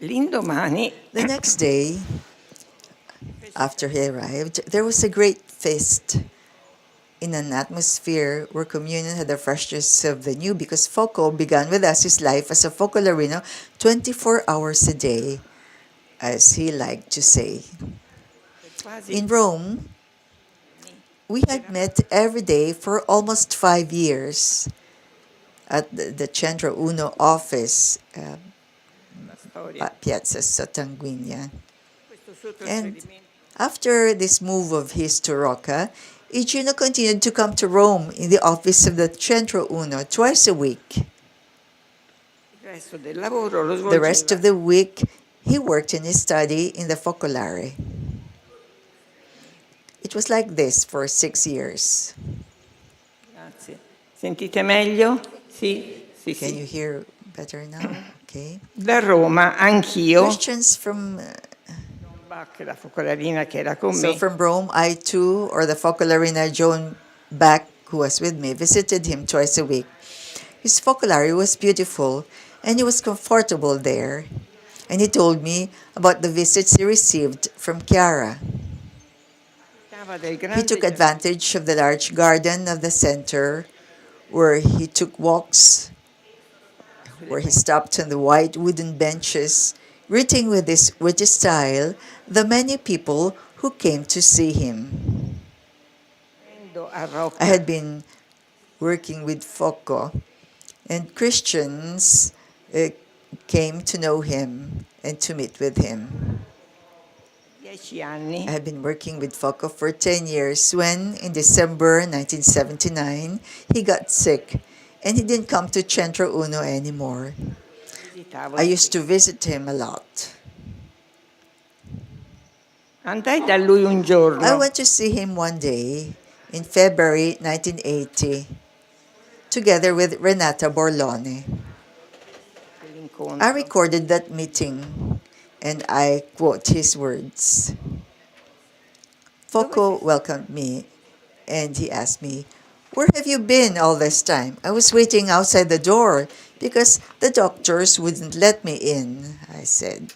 [SPEAKER 7] L'indomani,
[SPEAKER 8] The next day, after he arrived, there was a great feast in an atmosphere where communion had the freshness of the new, because Foco began with us his life as a Focolarino 24 hours a day, as he liked to say. In Rome, we had met every day for almost 5 years at the Centro Uno office, Piazza Sottanguigna. And after this move of his to Rocca, Igino continued to come to Rome in the office of the Centro Uno twice a week. The rest of the week, he worked in his study in the Focolare. It was like this for 6 years.
[SPEAKER 7] Grazie. Sentite meglio? Sì, sì,
[SPEAKER 8] Can
[SPEAKER 7] sì.
[SPEAKER 8] you hear better now? Okay.
[SPEAKER 7] Da Roma, anch'io,
[SPEAKER 8] Questions from
[SPEAKER 7] la focolarina che era con
[SPEAKER 8] So
[SPEAKER 7] me,
[SPEAKER 8] from Rome, I too, or the Focolarina Joan Back, who was with me, visited him twice a week. His Focolare was beautiful, and he was comfortable there. And he told me about the visits he received from Chiara. He took advantage of the large garden of the center, where he took walks, where he stopped on the white wooden benches, greeting with his witty style the many people who came to see him. I had been working with Foco, and Christians came to know him and to meet with him.
[SPEAKER 7] 10 anni.
[SPEAKER 8] I have been working with Foco for 10 years when, in December 1979, he got sick and he didn't come to Centro Uno anymore. I used to visit him a lot.
[SPEAKER 7] Andai da lui un giorno.
[SPEAKER 8] I went to see him one day in February 1980, together with Renata Borlone. I recorded that meeting, and I quote his words. Foco welcomed me, and he asked me, "Where have you been all this time?" I was waiting outside the door because the doctors wouldn't let me in, I said.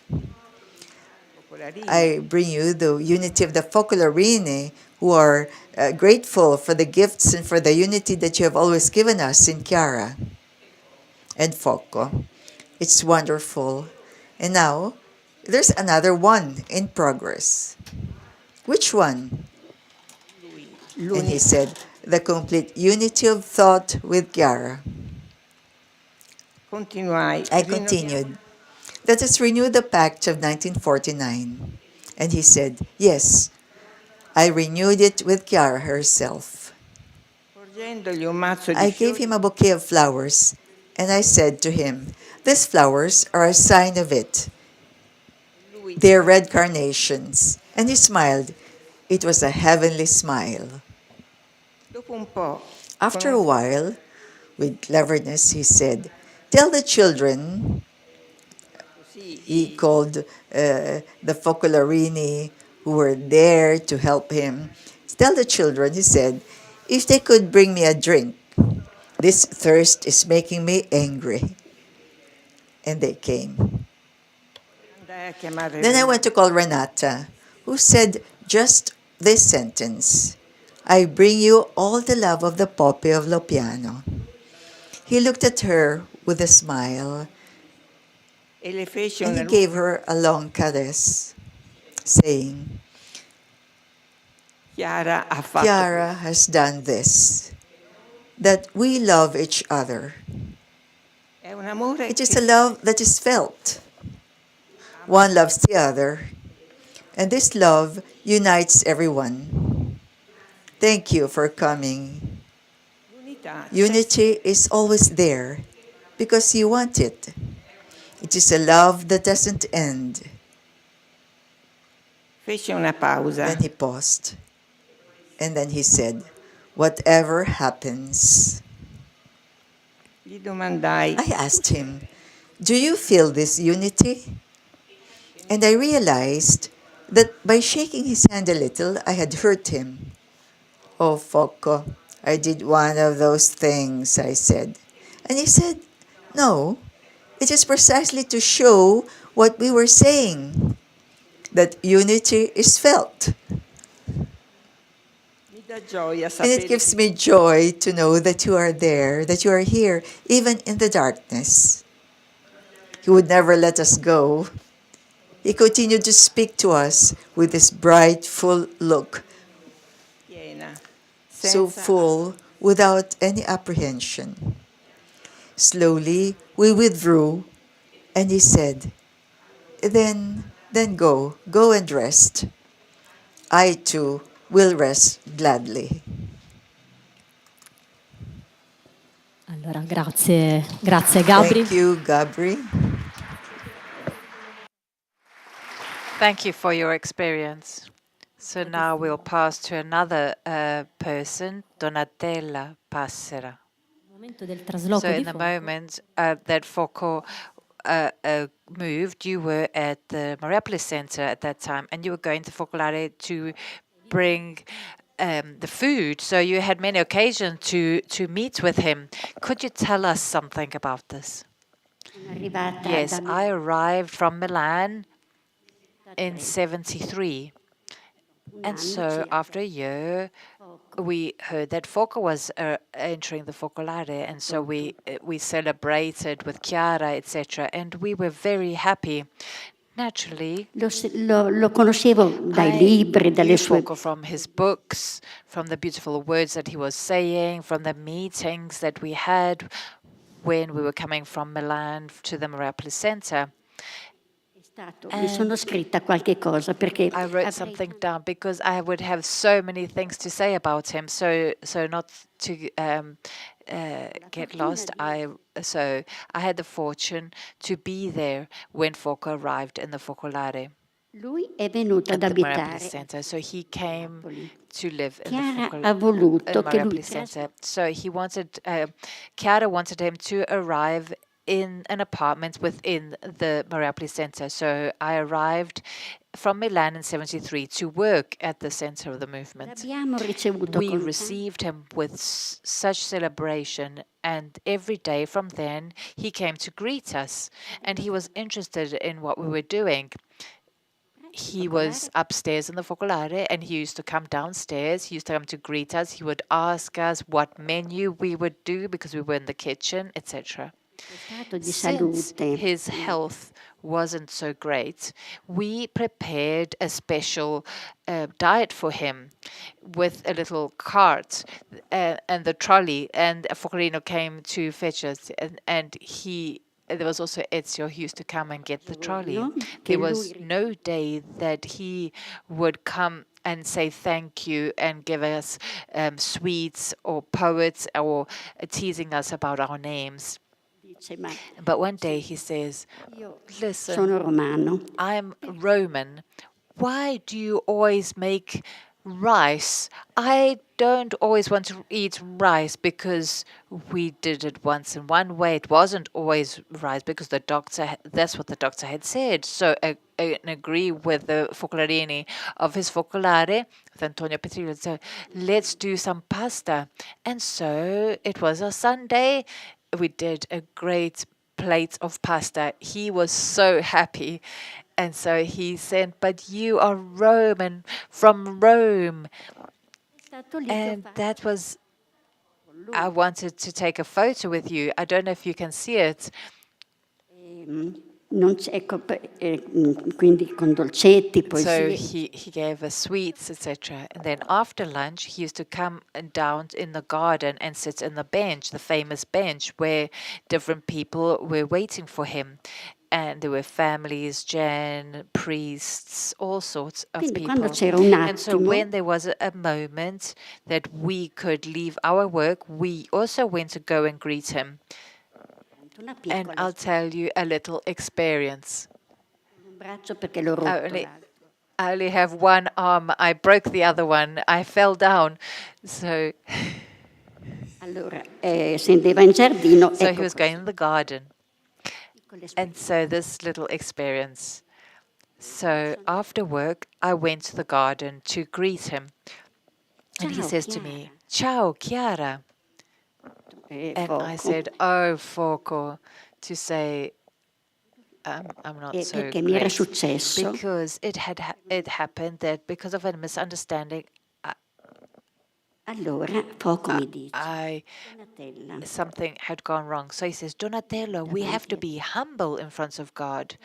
[SPEAKER 8] I bring you the unity of the Focolari, who are grateful for the gifts and for the unity that you have always given us in Chiara and Foco. It's wonderful. And now, there's another one in progress. Which one? And he said, the complete unity of thought with Chiara. I continued, let us renew the pact of 1949. And he said, yes, I renewed it with Chiara herself. I gave him a bouquet of flowers, and I said to him, these flowers are a sign of it. They're red carnations. And he smiled. It was a heavenly smile. After a while, with cleverness, he said, tell the children, he called the Focolari who were there to help him, tell the children, he said, if they could bring me a drink. This thirst is making me angry. And they came. Then I went to call Renata, who said just this sentence, I bring you all the love of the Pope of Lopiano. He looked at her with a smile, and he gave her a long caress, saying, Chiara has done this, that we love each other. It is a love that is felt. One loves the other, and this love unites everyone. Thank you for coming. Unity is always there because you want it. It is a love that doesn't end. Then he paused, and then he said, whatever happens. I asked him, do you feel this unity? And I realized that by shaking his hand a little, I had hurt him. Oh, Foco, I did one of those things, I said. And he said, no, it is precisely to show what we were saying, that unity is felt. And it gives me joy to know that you are there, that you are here, even in the darkness. He would never let us go. He continued to speak to us with this bright, full look, so full, without any apprehension. Slowly, we withdrew, and he said, then go and rest. I, too, will rest gladly.
[SPEAKER 9] Allora, grazie Gabri.
[SPEAKER 8] Thank you, Gabri.
[SPEAKER 2] Thank you for your experience. So now we'll pass to another person, Donatella Passera. So in the moment that Foco moved, you were at the Marital Center at that time, and you were going to Focolare to bring the food. So you had many occasions to meet with him. Could you tell us something about this? Yes, I arrived from Milan in 73. And so after a year, we heard that Foco was entering the Focolare, and so we celebrated with Chiara, etc. And we were very happy. Naturally,
[SPEAKER 12] lo conoscevo dai libri, dalle sue...
[SPEAKER 2] Foco from his books, from the beautiful words that he was saying, from the meetings that we had when we were coming from Milan to the Marital Center.
[SPEAKER 12] Mi sono scritta qualche cosa perché
[SPEAKER 2] I wrote something down because I would have so many things to say about him. So not to get lost. So I had the fortune to be there when Foco arrived in the Focolare.
[SPEAKER 12] Lui è venuto ad
[SPEAKER 2] At the Marital
[SPEAKER 12] abitare.
[SPEAKER 2] Center. So he came to live in
[SPEAKER 12] Chiara
[SPEAKER 2] the
[SPEAKER 12] ha voluto che
[SPEAKER 2] Marital
[SPEAKER 12] lui
[SPEAKER 2] Center. So he wanted, Chiara wanted him to arrive in an apartment within the Marital Center. So I arrived from Milan in 73 to work at the center of the movement.
[SPEAKER 12] Abbiamo ricevuto
[SPEAKER 2] We
[SPEAKER 12] con
[SPEAKER 2] received him with such celebration, and every day from then he came to greet us, and he was interested in what we were doing. He was upstairs in the Focolare, and he used to come downstairs. He used to come to greet us. He would ask us what menu we would do because we were in the kitchen, etc.
[SPEAKER 12] stato di
[SPEAKER 2] Since
[SPEAKER 12] salute.
[SPEAKER 2] his health wasn't so great, we prepared a special diet for him with a little cart and the trolley, and Focolino came to fetch us, and there was also Ezio who used to come and get the trolley. There was no day that he would come and say thank you and give us sweets or poets or teasing us about our names. But one day he says, listen,
[SPEAKER 12] Sono romano.
[SPEAKER 2] I'm Roman. Why do you always make rice? I don't always want to eat rice because we did it once in one way. It wasn't always rice because that's what the doctor had said. So I agree with the Focolarini of his Focolare, with Antonio Petrillo. So let's do some pasta. And so it was a Sunday. We did a great plate of pasta. He was so happy. And so he said, but you are Roman, from Rome. And that was, I wanted to take a photo with you. I don't know if you can see it.
[SPEAKER 12] Quindi con dolcetti, poi
[SPEAKER 2] So he gave us sweets, etc. And then after lunch, he used to come down in the garden and sit in the bench, the famous bench, where different people were waiting for him. And there were families, Jan, priests, all sorts of people. And so when there was a moment that we could leave our work, we also went to go and greet him. And I'll tell you a little experience. I only have one arm. I broke the other one. I fell down. So, so he was going in the garden. And so this little experience. So after work, I went to the garden to greet him. And he says to me, "Ciao, Chiara." And I said, "Oh, Foco," to say, I'm not so great. Because it happened that because of a misunderstanding, something had gone wrong. So he says, Donatello, we have to be humble in front of God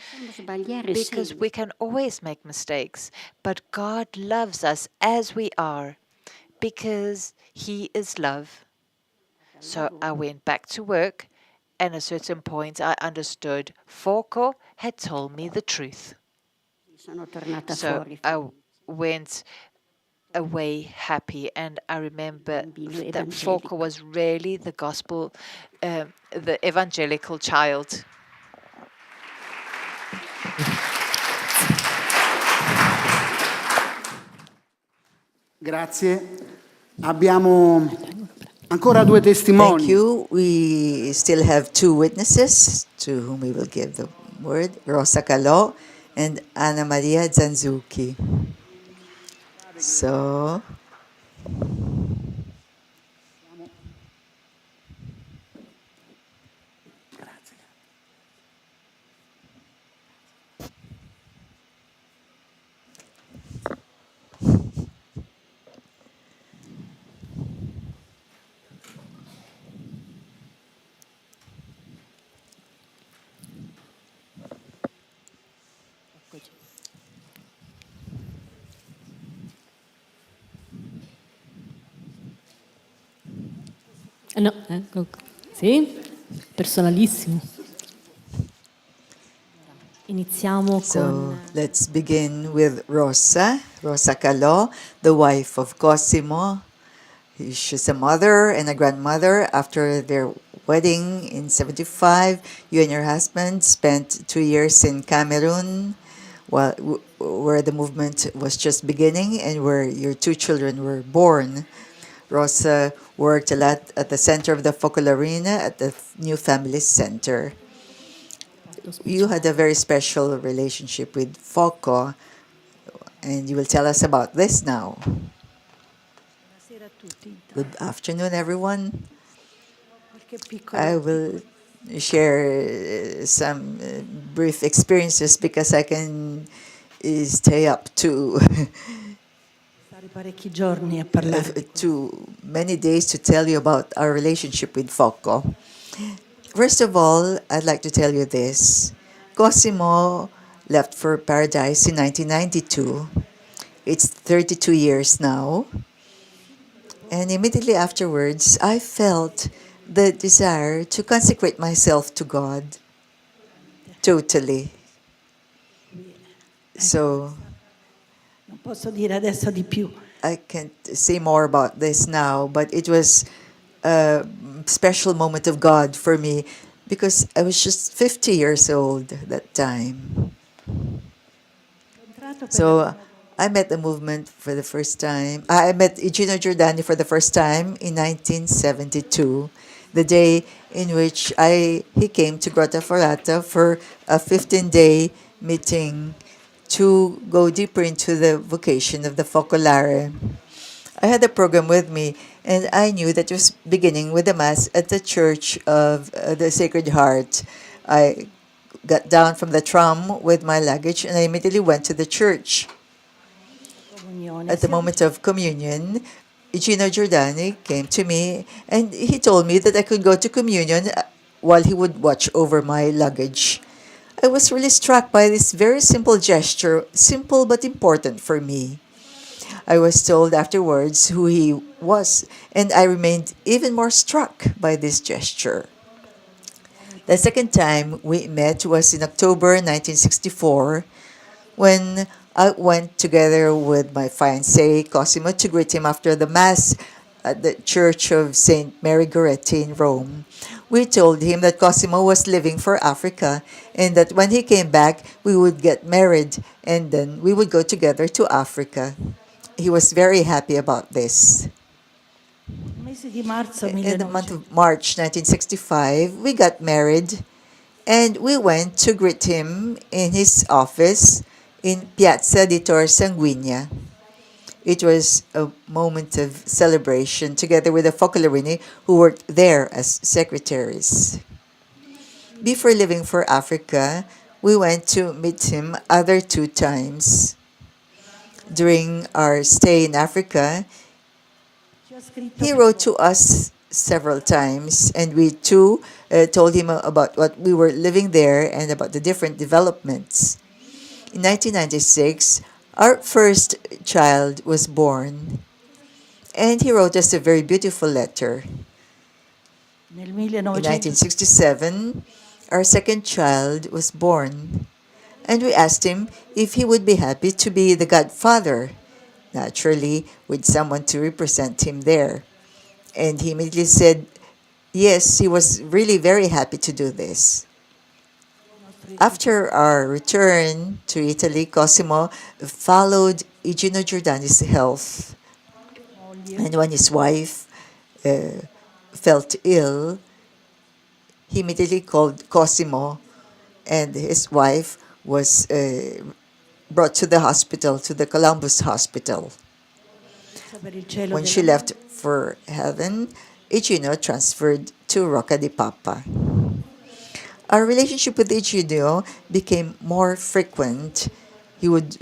[SPEAKER 2] because we can always make mistakes, but God loves us as we are because He is love. So I went back to work, and at a certain point I understood Foco had told me the truth. So I went away happy, and I remember that Foco was really the gospel, the evangelical child.
[SPEAKER 1] Grazie. Abbiamo ancora due testimoni.
[SPEAKER 8] Thank you. We still have two witnesses to whom we will give the word, Rosa Calò and Anna Maria Zanzucchi. So,
[SPEAKER 9] no, sì? personalissimo. Iniziamo
[SPEAKER 8] So
[SPEAKER 9] con
[SPEAKER 8] let's begin with Rosa Calò, the wife of Cosimo. She's a mother and a grandmother. After their wedding in 75, you and your husband spent 2 years in Cameroon, where the movement was just beginning and where your 2 children were born. Rosa worked a lot at the center of the Focolari at the New Family Center. You had a very special relationship with Foco, and you will tell us about this now. Good afternoon, everyone. I will share some brief experiences because I can stay up to
[SPEAKER 3] parecchi giorni a parlare.
[SPEAKER 8] to many days to tell you about our relationship with Foco. First of all, I'd like to tell you this. Cosimo left for Paradise in 1992. It's 32 years now. And immediately afterwards, I felt the desire to consecrate myself to God totally. So
[SPEAKER 3] Non posso dire adesso di più.
[SPEAKER 8] I can't say more about this now, but it was a special moment of God for me because I was just 50 years old that time. So I met the movement for the first time. I met Giordani for the first time in 1972, the day in which he came to Grotta Ferrata for a 15-day meeting to go deeper into the vocation of the Focolare. I had the program with me, and I knew that it was beginning with the Mass at the Church of the Sacred Heart. I got down from the tram with my luggage, and I immediately went to the church. At the moment of communion, Giordani came to me, and he told me that I could go to communion while he would watch over my luggage. I was really struck by this very simple gesture, simple but important for me. I was told afterwards who he was, and I remained even more struck by this gesture. The second time we met was in October 1964, when I went together with my fiancé, Cosimo, to greet him after the Mass at the Church of St. Mary Goretti in Rome. We told him that Cosimo was leaving for Africa and that when he came back, we would get married and then we would go together to Africa. He was very happy about this. In the month of March 1965, we got married and we went to greet him in his office in Piazza di Tor Sanguigna. It was a moment of celebration together with the Focolari who worked there as secretaries. Before leaving for Africa, we went to meet him other 2 times. During our stay in Africa, he wrote to us several times, and we too told him about what we were living there and about the different developments. In 1996, our first child was born, and he wrote us a very beautiful letter. In 1967, our second child was born, and we asked him if he would be happy to be the godfather, naturally with someone to represent him there. And he immediately said, yes, he was really very happy to do this. After our return to Italy, Cosimo followed Igino Giordani's health. And when his wife felt ill, he immediately called Cosimo, and his wife was brought to the hospital, to the Columbus Hospital. When she left for heaven, Igino transferred to Rocca di Papa. Our relationship with Igino became more frequent. He would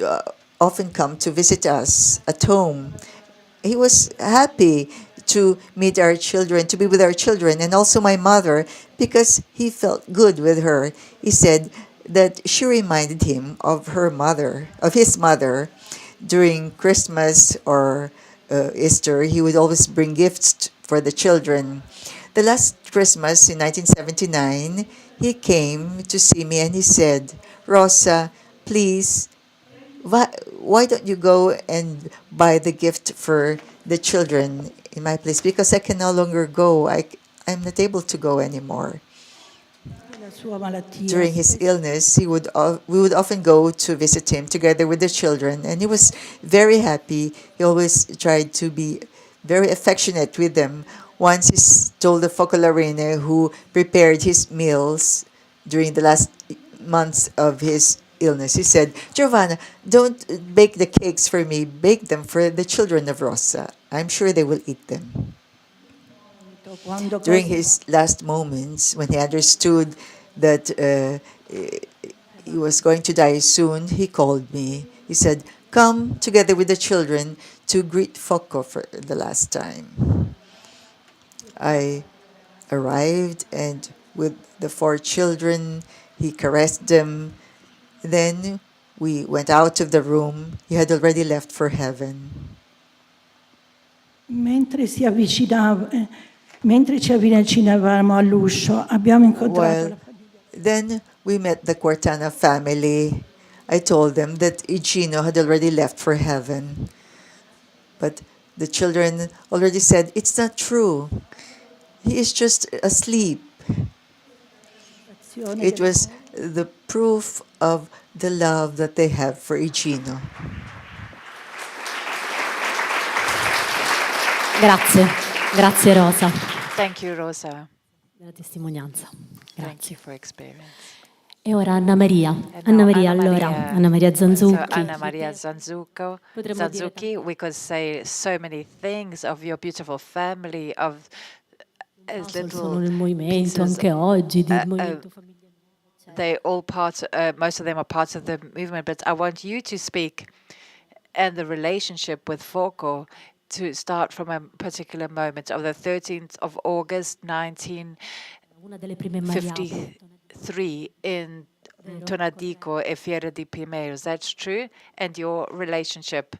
[SPEAKER 8] often come to visit us at home. He was happy to meet our children, to be with our children, and also my mother, because he felt good with her. He said that she reminded him of her mother, of his mother. During Christmas or Easter, he would always bring gifts for the children. the last Christmas in 1979, he came to see me and he said, Rosa, please, why don't you go and buy the gift for the children in my place? Because I can no longer go. I'm not able to go anymore. During his illness, we would often go to visit him together with the children, and he was very happy. He always tried to be very affectionate with them. Once he told the Focolarine who prepared his meals during the last months of his illness, he said, Giovanna, don't bake the cakes for me, bake them for the children of Rosa. I'm sure they will eat them. During his last moments, when he understood that he was going to die soon, he called me. He said, come together with the children to greet Foco for the last time. I arrived, and with the 4 children, he caressed them. Then we went out of the room. He had already left for heaven.
[SPEAKER 5] Mentre ci avvicinavamo all'uscio, abbiamo incontrato
[SPEAKER 8] Then we met the Quartana family. I told them that Igino had already left for heaven. But the children already said, it's not true. He is just asleep. It was the proof of the love that they have for Igino.
[SPEAKER 9] Grazie Rosa.
[SPEAKER 2] Thank you, Rosa.
[SPEAKER 9] Della testimonianza.
[SPEAKER 2] Thank you for experience.
[SPEAKER 9] E ora Anna Maria. Anna Maria Zanzucchi.
[SPEAKER 2] So Anna Maria Zanzucchi, we could say so many things of your beautiful family, of
[SPEAKER 9] Sono nel movimento anche oggi, del movimento familiare.
[SPEAKER 2] They all most of them are parts of the movement, but I want you to speak and the relationship with Foco to start from a particular moment of the 13th of August 1953 in Tonadico e Fiera di Primeros. That's true. And your relationship,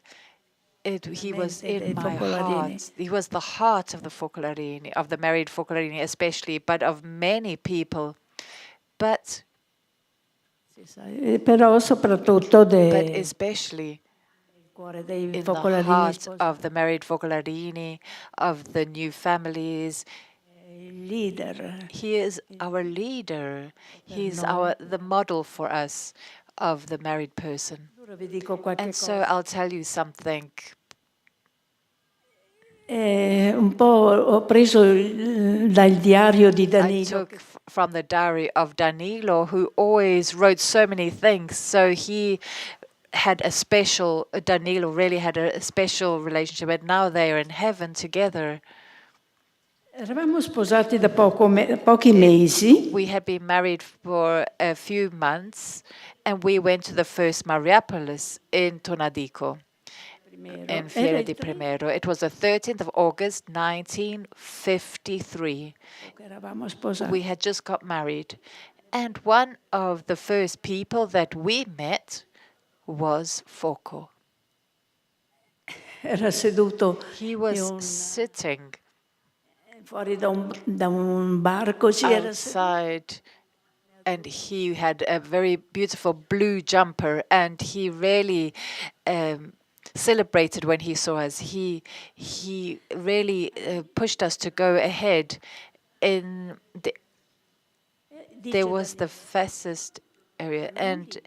[SPEAKER 2] he was in my heart. He was the heart of the Focolarini, of the married Focolarini especially, but of many people. But especially in the heart of the married Focolarini, of the new families. He is our leader. He is the model for us of the married person. And so I'll tell you something.
[SPEAKER 5] Ho preso dal diario di Danilo.
[SPEAKER 2] I took from the diary of Danilo, who always wrote so many things. So he had Danilo really had a special relationship, and now they are in heaven together.
[SPEAKER 5] Eravamo sposati da pochi mesi.
[SPEAKER 2] We had been married for a few months, and we went to the first Mariapolis in Tonadico, in Fiera di Primero. It was the 13th of August, 1953. We had just got married, and one of the first people that we met was Foco. He was sitting
[SPEAKER 5] fuori da un barco,
[SPEAKER 2] outside, and he had a very beautiful blue jumper, and he really celebrated when he saw us. He really pushed us to go ahead. There was the fastest area, and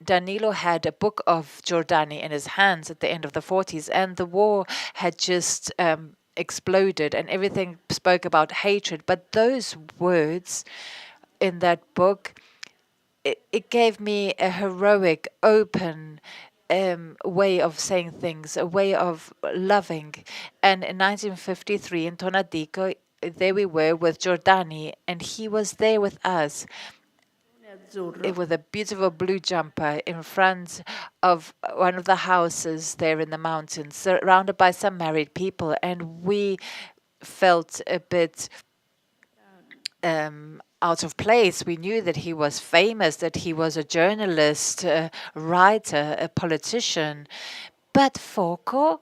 [SPEAKER 2] Danilo had a book of Giordani in his hands at the end of the 40s, and the war had just exploded, and everything spoke about hatred. But those words in that book, it gave me a heroic, open way of saying things, a way of loving. And in 1953 in Tonadico, there we were with Giordani, and he was there with us. With a beautiful blue jumper in front of one of the houses there in the mountains, surrounded by some married people, and we felt a bit out of place. We knew that he was famous, that he was a journalist, a writer, a politician, but Foco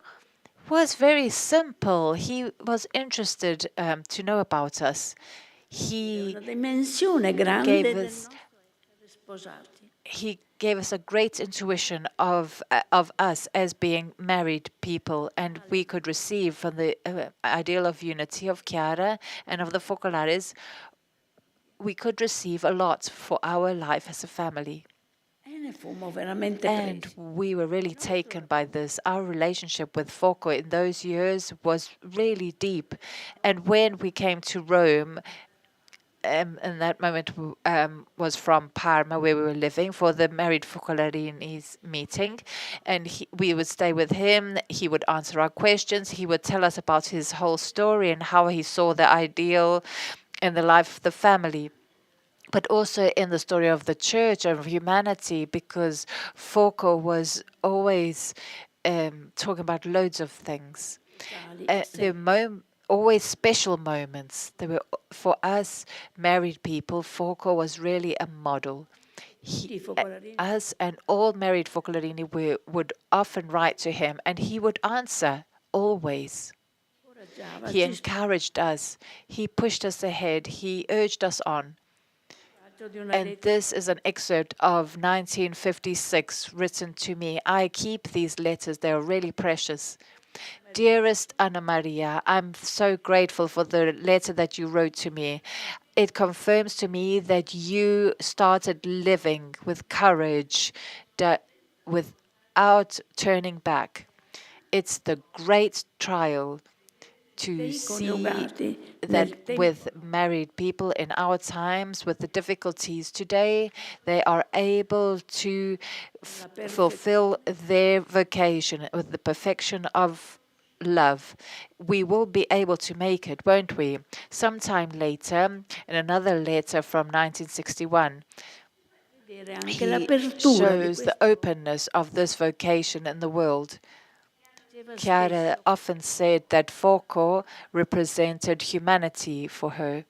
[SPEAKER 2] was very simple. He was interested to know about us. He gave us a great intuition of us as being married people, and we could receive from the ideal of unity of Chiara and of the Focolares. We could receive a lot for our life as a family. And we were really taken by this. Our relationship with Foco in those years was really deep. And when we came to Rome, and that moment was from Parma, where we were living, for the married Focolari's meeting. And we would stay with him. He would answer our questions. He would tell us about his whole story and how he saw the ideal in the life of the family, but also in the story of the church, of humanity, because Foco was always talking about loads of things. Always special moments. They were, for us married people, Foco was really a model. Us and all married Focolarini would often write to him, and he would answer always. He encouraged us. He pushed us ahead. He urged us on. And this is an excerpt of 1956 written to me. I keep these letters. They are really precious. Dearest Anna Maria, I'm so grateful for the letter that you wrote to me. It confirms to me that you started living with courage, without turning back. It's the great trial to see that with married people in our times, with the difficulties today, they are able to fulfill their vocation with the perfection of love. We will be able to make it, won't we? Sometime later, in another letter from 1961, he shows the openness of this vocation in the world. Chiara often said that Foco represented humanity for her.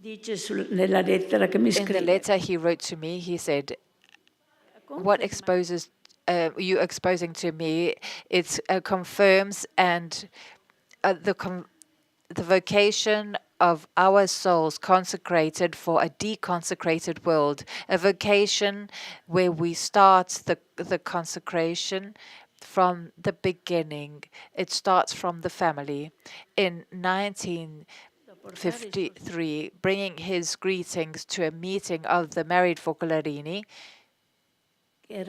[SPEAKER 2] In the letter he wrote to me, he said, what exposes you exposing to me, it confirms and the vocation of our souls consecrated for a deconsecrated world, a vocation where we start the consecration from the beginning. It starts from the family. In 1953, bringing his greetings to a meeting of the married Focolarini, they had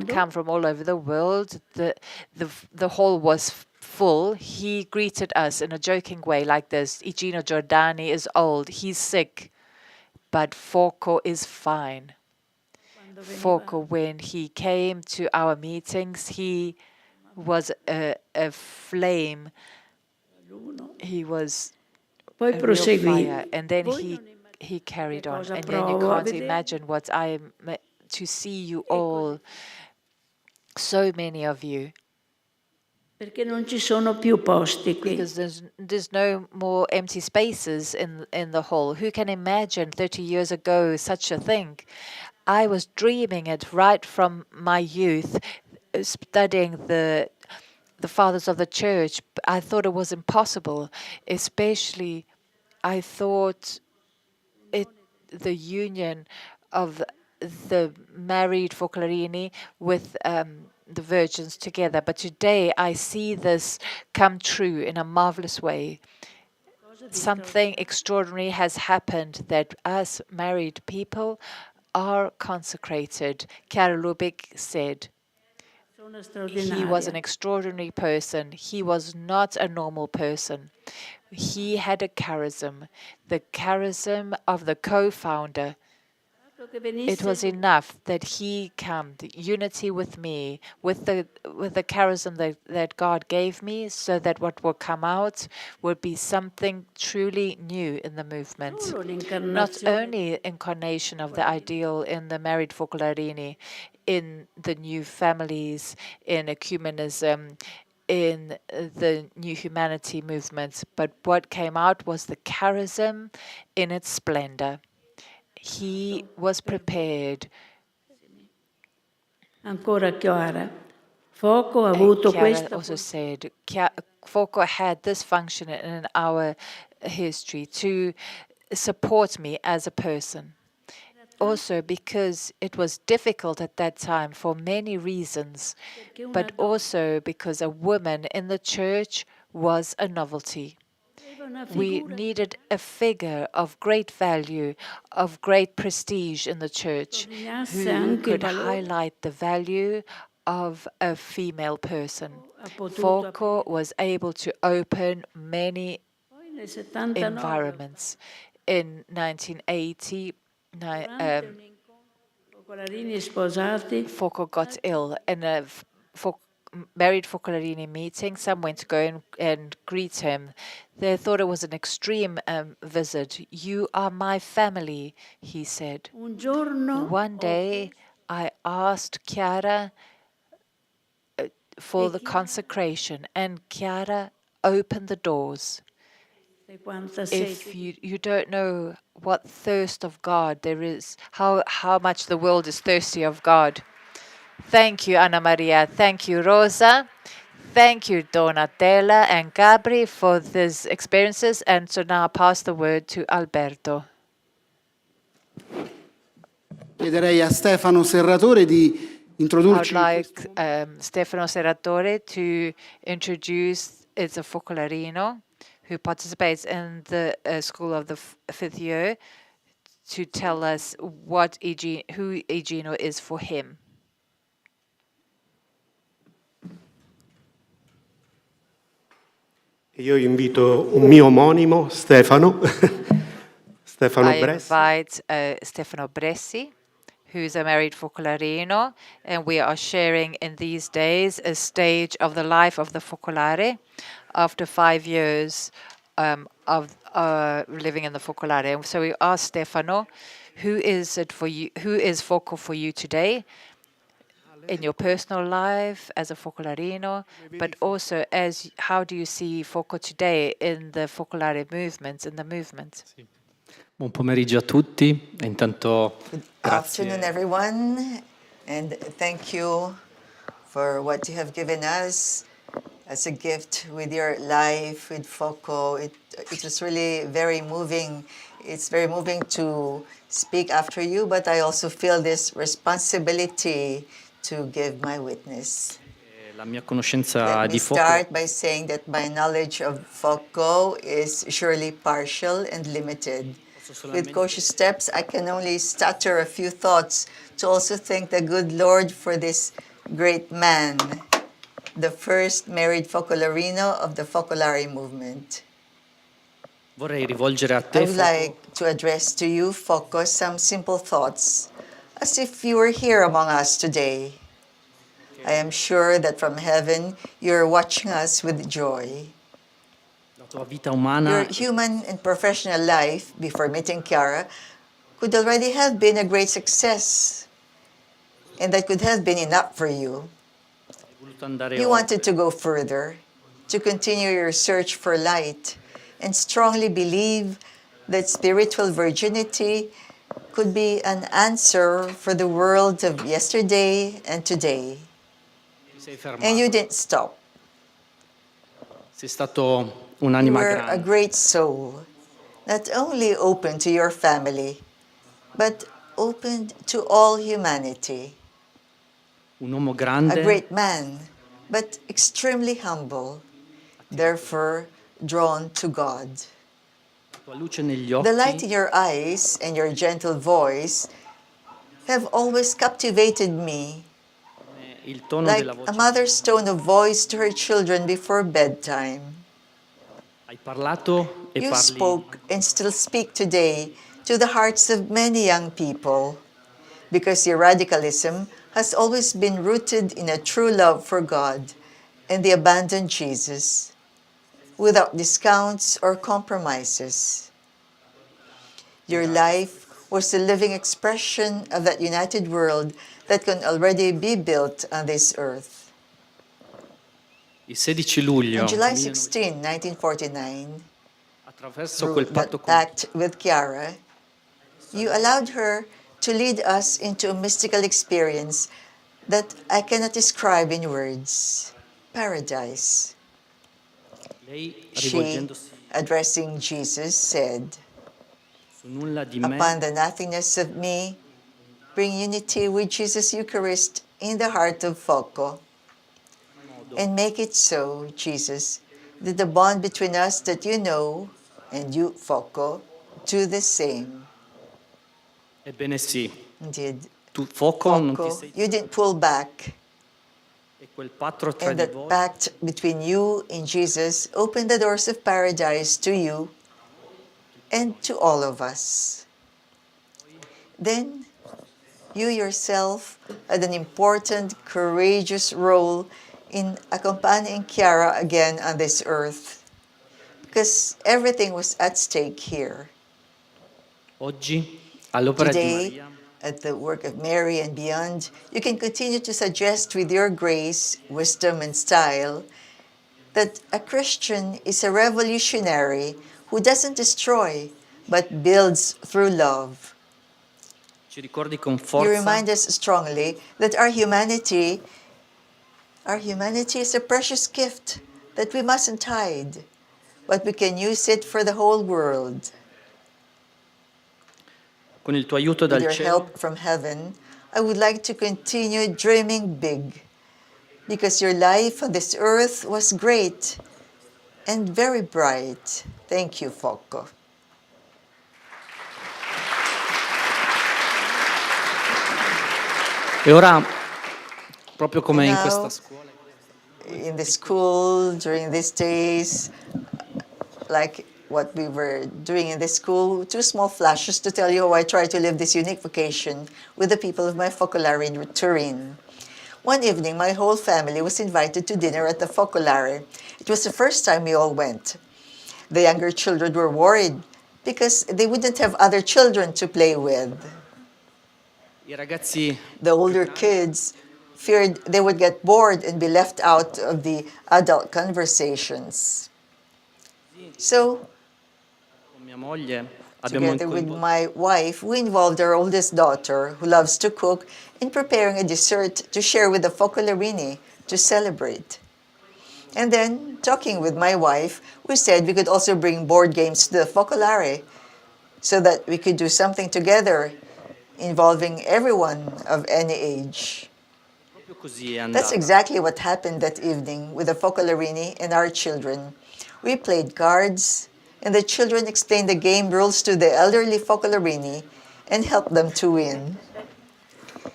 [SPEAKER 2] come from all over the world. The hall was full. He greeted us in a joking way like this. Igino Giordani is old. He's sick. But Foco is fine. Foco, when he came to our meetings, he was a flame. He was a real fire. And then he carried on. And then you can't imagine what I'm to see you all, so many of you. Because there's no more empty spaces in the hall. Who can imagine 30 years ago such a thing? I was dreaming it right from my youth, studying the fathers of the church. I thought it was impossible, especially I thought the union of the married Focolarini with the virgins together. But today I see this come true in a marvelous way. Something extraordinary has happened, that us married people are consecrated. Chiara Lubich said he was an extraordinary person. He was not a normal person. He had a charism, the charism of the co-founder. It was enough that he come, the unity with me, with the charism that God gave me, so that what will come out would be something truly new in the movement. Not only incarnation of the ideal in the married Focolarini, in the new families, in ecumenism, in the new humanity movement, but what came out was the charism in its splendor. He was prepared.
[SPEAKER 12] Foco ha avuto
[SPEAKER 2] Chiara
[SPEAKER 12] questa
[SPEAKER 2] also said, Foco had this function in our history to support me as a person. Also because it was difficult at that time for many reasons, but also because a woman in the church was a novelty. We needed a figure of great value, of great prestige in the church, who could highlight the value of a female person. Foco was able to open many environments. In 1980, Foco got ill in a married Focolarini meeting. Some went to go and greet him. They thought it was an extreme visit. "You are my family," he said. One day, I asked Chiara for the consecration, and Chiara opened the doors. If you don't know what thirst of God there is, how much the world is thirsty of God. Thank you, Anna Maria. Thank you, Rosa. Thank you, Donatella and Gabri, for these experiences. And so now I pass the word to Alberto.
[SPEAKER 1] Chiederei a Stefano Serratore di introdurci.
[SPEAKER 2] I would like Stefano Serratore to introduce, it's a Focolarino who participates in the school of the fifth year, to tell us who Igino is for him.
[SPEAKER 13] Io invito un mio omonimo, Stefano. Stefano Bressi.
[SPEAKER 2] I invite Stefano Bressi, who's a married Focolarino, and we are sharing in these days a stage of the life of the Focolare after 5 years of living in the Focolare. So we asked Stefano, who is Foco for you today, in your personal life as a Focolarino, but also as how do you see Foco today in the Focolare movement, in the movement?
[SPEAKER 14] Buon pomeriggio a tutti. Intanto
[SPEAKER 8] Good afternoon, everyone, and thank you for what you have given us as a gift with your life with Foco. It was really very moving. It's very moving to speak after you, but I also feel this responsibility to give my witness.
[SPEAKER 14] La mia conoscenza
[SPEAKER 8] Let me
[SPEAKER 14] di Foco
[SPEAKER 8] start by saying that my knowledge of Foco is surely partial and limited. With cautious steps, I can only stutter a few thoughts to also thank the good Lord for this great man, the first married Focolarino of the Focolari movement.
[SPEAKER 14] vorrei rivolgere a te,
[SPEAKER 8] I would
[SPEAKER 14] Foco,
[SPEAKER 8] like to address to you, Foco, some simple thoughts, as if you were here among us today. I am sure that from heaven you're watching us with joy.
[SPEAKER 14] la tua vita umana
[SPEAKER 8] Your human and professional life before meeting Chiara could already have been a great success, and that could have been enough for you.
[SPEAKER 14] voluto andare
[SPEAKER 8] You
[SPEAKER 14] oltre.
[SPEAKER 8] wanted to go further, to continue your search for light, and strongly believe that spiritual virginity could be an answer for the world of yesterday and today.
[SPEAKER 14] Ti sei fermato.
[SPEAKER 8] And you didn't stop.
[SPEAKER 14] Sei stato
[SPEAKER 8] You
[SPEAKER 14] un'anima
[SPEAKER 8] were a
[SPEAKER 14] grande.
[SPEAKER 8] great soul, not only open to your family, but open to all humanity.
[SPEAKER 14] Un uomo
[SPEAKER 8] A
[SPEAKER 14] grande,
[SPEAKER 8] great man, but extremely humble, therefore drawn to God.
[SPEAKER 14] la tua luce negli
[SPEAKER 8] The light
[SPEAKER 14] occhi
[SPEAKER 8] in your eyes and your gentle voice have always captivated me,
[SPEAKER 14] il tono
[SPEAKER 8] like
[SPEAKER 14] della
[SPEAKER 8] a
[SPEAKER 14] voce.
[SPEAKER 8] mother's tone of voice to her children before bedtime.
[SPEAKER 14] Hai parlato e
[SPEAKER 8] You
[SPEAKER 14] parli
[SPEAKER 8] spoke and still speak today to the hearts of many young people, because your radicalism has always been rooted in a true love for God and the abandoned Jesus, without discounts or compromises. Your life was the living expression of that united world that can already be built on this earth.
[SPEAKER 14] il 16 luglio
[SPEAKER 8] On July 16, 1949,
[SPEAKER 14] attraverso
[SPEAKER 8] through
[SPEAKER 14] quel
[SPEAKER 8] that
[SPEAKER 14] patto con
[SPEAKER 8] pact with Chiara, you allowed her to lead us into a mystical experience that I cannot describe in words. Paradise. She, addressing Jesus, said, "Upon the nothingness of me, bring unity with Jesus Eucharist in the heart of Foco. And make it so, Jesus, that the bond between us that you know, and you, Foco, do the same."
[SPEAKER 14] Ebbene sì.
[SPEAKER 8] Indeed.
[SPEAKER 14] Tu, Foco, non ti
[SPEAKER 8] Foco,
[SPEAKER 14] sei...
[SPEAKER 8] you didn't pull back.
[SPEAKER 14] E quel patto tra
[SPEAKER 8] And
[SPEAKER 14] di
[SPEAKER 8] that
[SPEAKER 14] voi
[SPEAKER 8] pact between you and Jesus opened the doors of paradise to you and to all of us. Then you yourself had an important, courageous role in accompanying Chiara again on this earth, because everything was at stake here.
[SPEAKER 14] oggi, all'opera di
[SPEAKER 8] Today,
[SPEAKER 14] Maria,
[SPEAKER 8] at the work of Mary and beyond, you can continue to suggest with your grace, wisdom, and style that a Christian is a revolutionary who doesn't destroy, but builds through love.
[SPEAKER 14] ci ricordi con
[SPEAKER 8] You
[SPEAKER 14] forza
[SPEAKER 8] remind us strongly that our humanity is a precious gift that we mustn't hide, but we can use it for the whole world.
[SPEAKER 14] con il tuo aiuto
[SPEAKER 8] With
[SPEAKER 14] dal
[SPEAKER 8] your
[SPEAKER 14] cielo.
[SPEAKER 8] help from heaven, I would like to continue dreaming big, because your life on this earth was great and very bright. Thank you, Foco.
[SPEAKER 14] E ora, proprio come in
[SPEAKER 8] Now,
[SPEAKER 14] questa scuola,
[SPEAKER 8] in the school, during these days, like what we were doing in the school, 2 small flashes to tell you how I try to live this unique vocation with the people of my Focolare in Turin. One evening, my whole family was invited to dinner at the Focolare. It was the first time we all went. The younger children were worried because they wouldn't have other children to play with.
[SPEAKER 14] i ragazzi
[SPEAKER 8] The older kids feared they would get bored and be left out of the adult conversations. So,
[SPEAKER 14] con mia moglie abbiamo
[SPEAKER 8] together with
[SPEAKER 14] coinvolto
[SPEAKER 8] my wife, we involved our oldest daughter, who loves to cook, in preparing a dessert to share with the Focolarini to celebrate. And then, talking with my wife, we said we could also bring board games to the Focolare so that we could do something together involving everyone of any age.
[SPEAKER 14] proprio così è
[SPEAKER 8] That's
[SPEAKER 14] andata.
[SPEAKER 8] exactly what happened that evening with the Focolarini and our children. We played cards, and the children explained the game rules to the elderly Focolarini and helped them to win.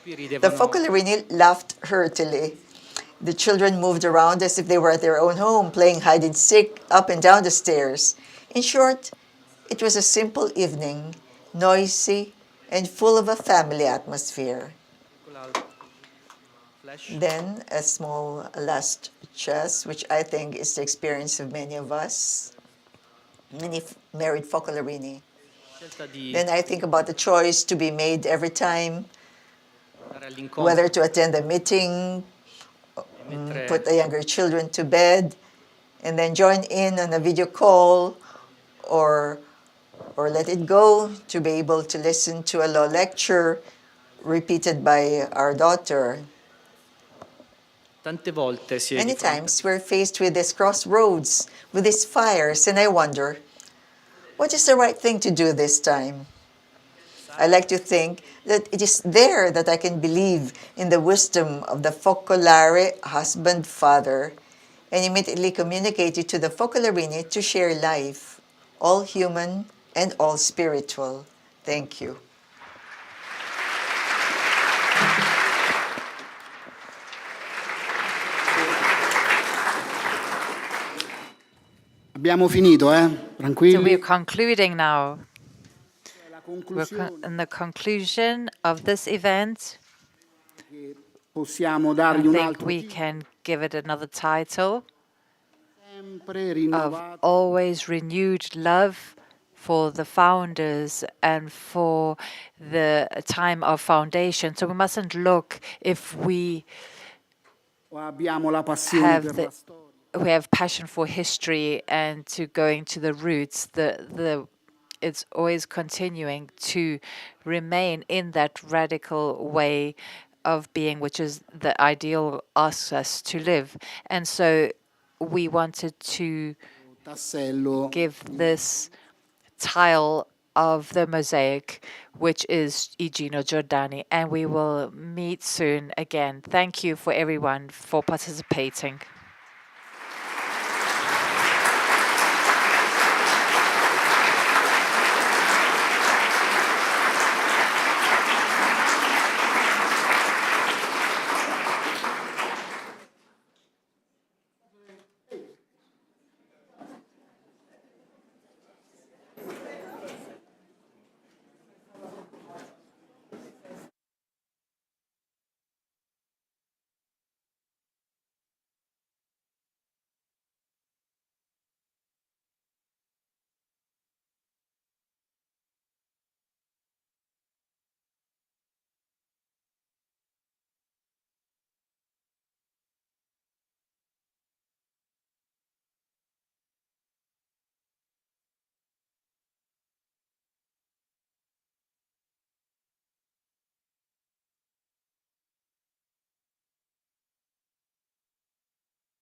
[SPEAKER 14] Qui
[SPEAKER 8] The
[SPEAKER 14] ridevano,
[SPEAKER 8] Focolarini laughed heartily. The children moved around as if they were at their own home, playing hide and seek up and down the stairs. In short, it was a simple evening, noisy and full of a family atmosphere.
[SPEAKER 14] flash.
[SPEAKER 8] Then a small last chess, which I think is the experience of many of us, many married Focolarini.
[SPEAKER 14] Scelta di
[SPEAKER 8] Then I think about the choice to be made every time,
[SPEAKER 14] andare all'incontro
[SPEAKER 8] whether to attend a meeting,
[SPEAKER 14] mentre
[SPEAKER 8] put the younger children to bed, and then join in on a video call, or let it go to be able to listen to a law lecture repeated by our daughter.
[SPEAKER 14] tante volte si è
[SPEAKER 8] Many
[SPEAKER 14] di fronte
[SPEAKER 8] times we're faced with these crossroads, with these fires, and I wonder, what is the right thing to do this time? I like to think that it is there that I can believe in the wisdom of the Focolare husband-father and immediately communicate it to the Focolarini to share life, all human and all spiritual. Thank you.
[SPEAKER 1] Abbiamo finito,
[SPEAKER 2] So
[SPEAKER 1] tranquilli.
[SPEAKER 2] we're concluding now.
[SPEAKER 1] La
[SPEAKER 2] We're
[SPEAKER 1] conclusione
[SPEAKER 2] in the conclusion of this event.
[SPEAKER 1] possiamo
[SPEAKER 2] I
[SPEAKER 1] dargli un
[SPEAKER 2] think
[SPEAKER 1] altro
[SPEAKER 2] we
[SPEAKER 1] titolo,
[SPEAKER 2] can give it another title
[SPEAKER 1] sempre
[SPEAKER 2] of
[SPEAKER 1] rinnovato.
[SPEAKER 2] always renewed love for the founders and for the time of foundation. So we mustn't look if we
[SPEAKER 1] Abbiamo la passione per la storia.
[SPEAKER 2] we have passion for history and to going to the roots. It's always continuing to remain in that radical way of being, which is the ideal asks us to live. And so we wanted to give this tile of the mosaic, which is Igino Giordani, and we will meet soon again. Thank you for everyone for participating.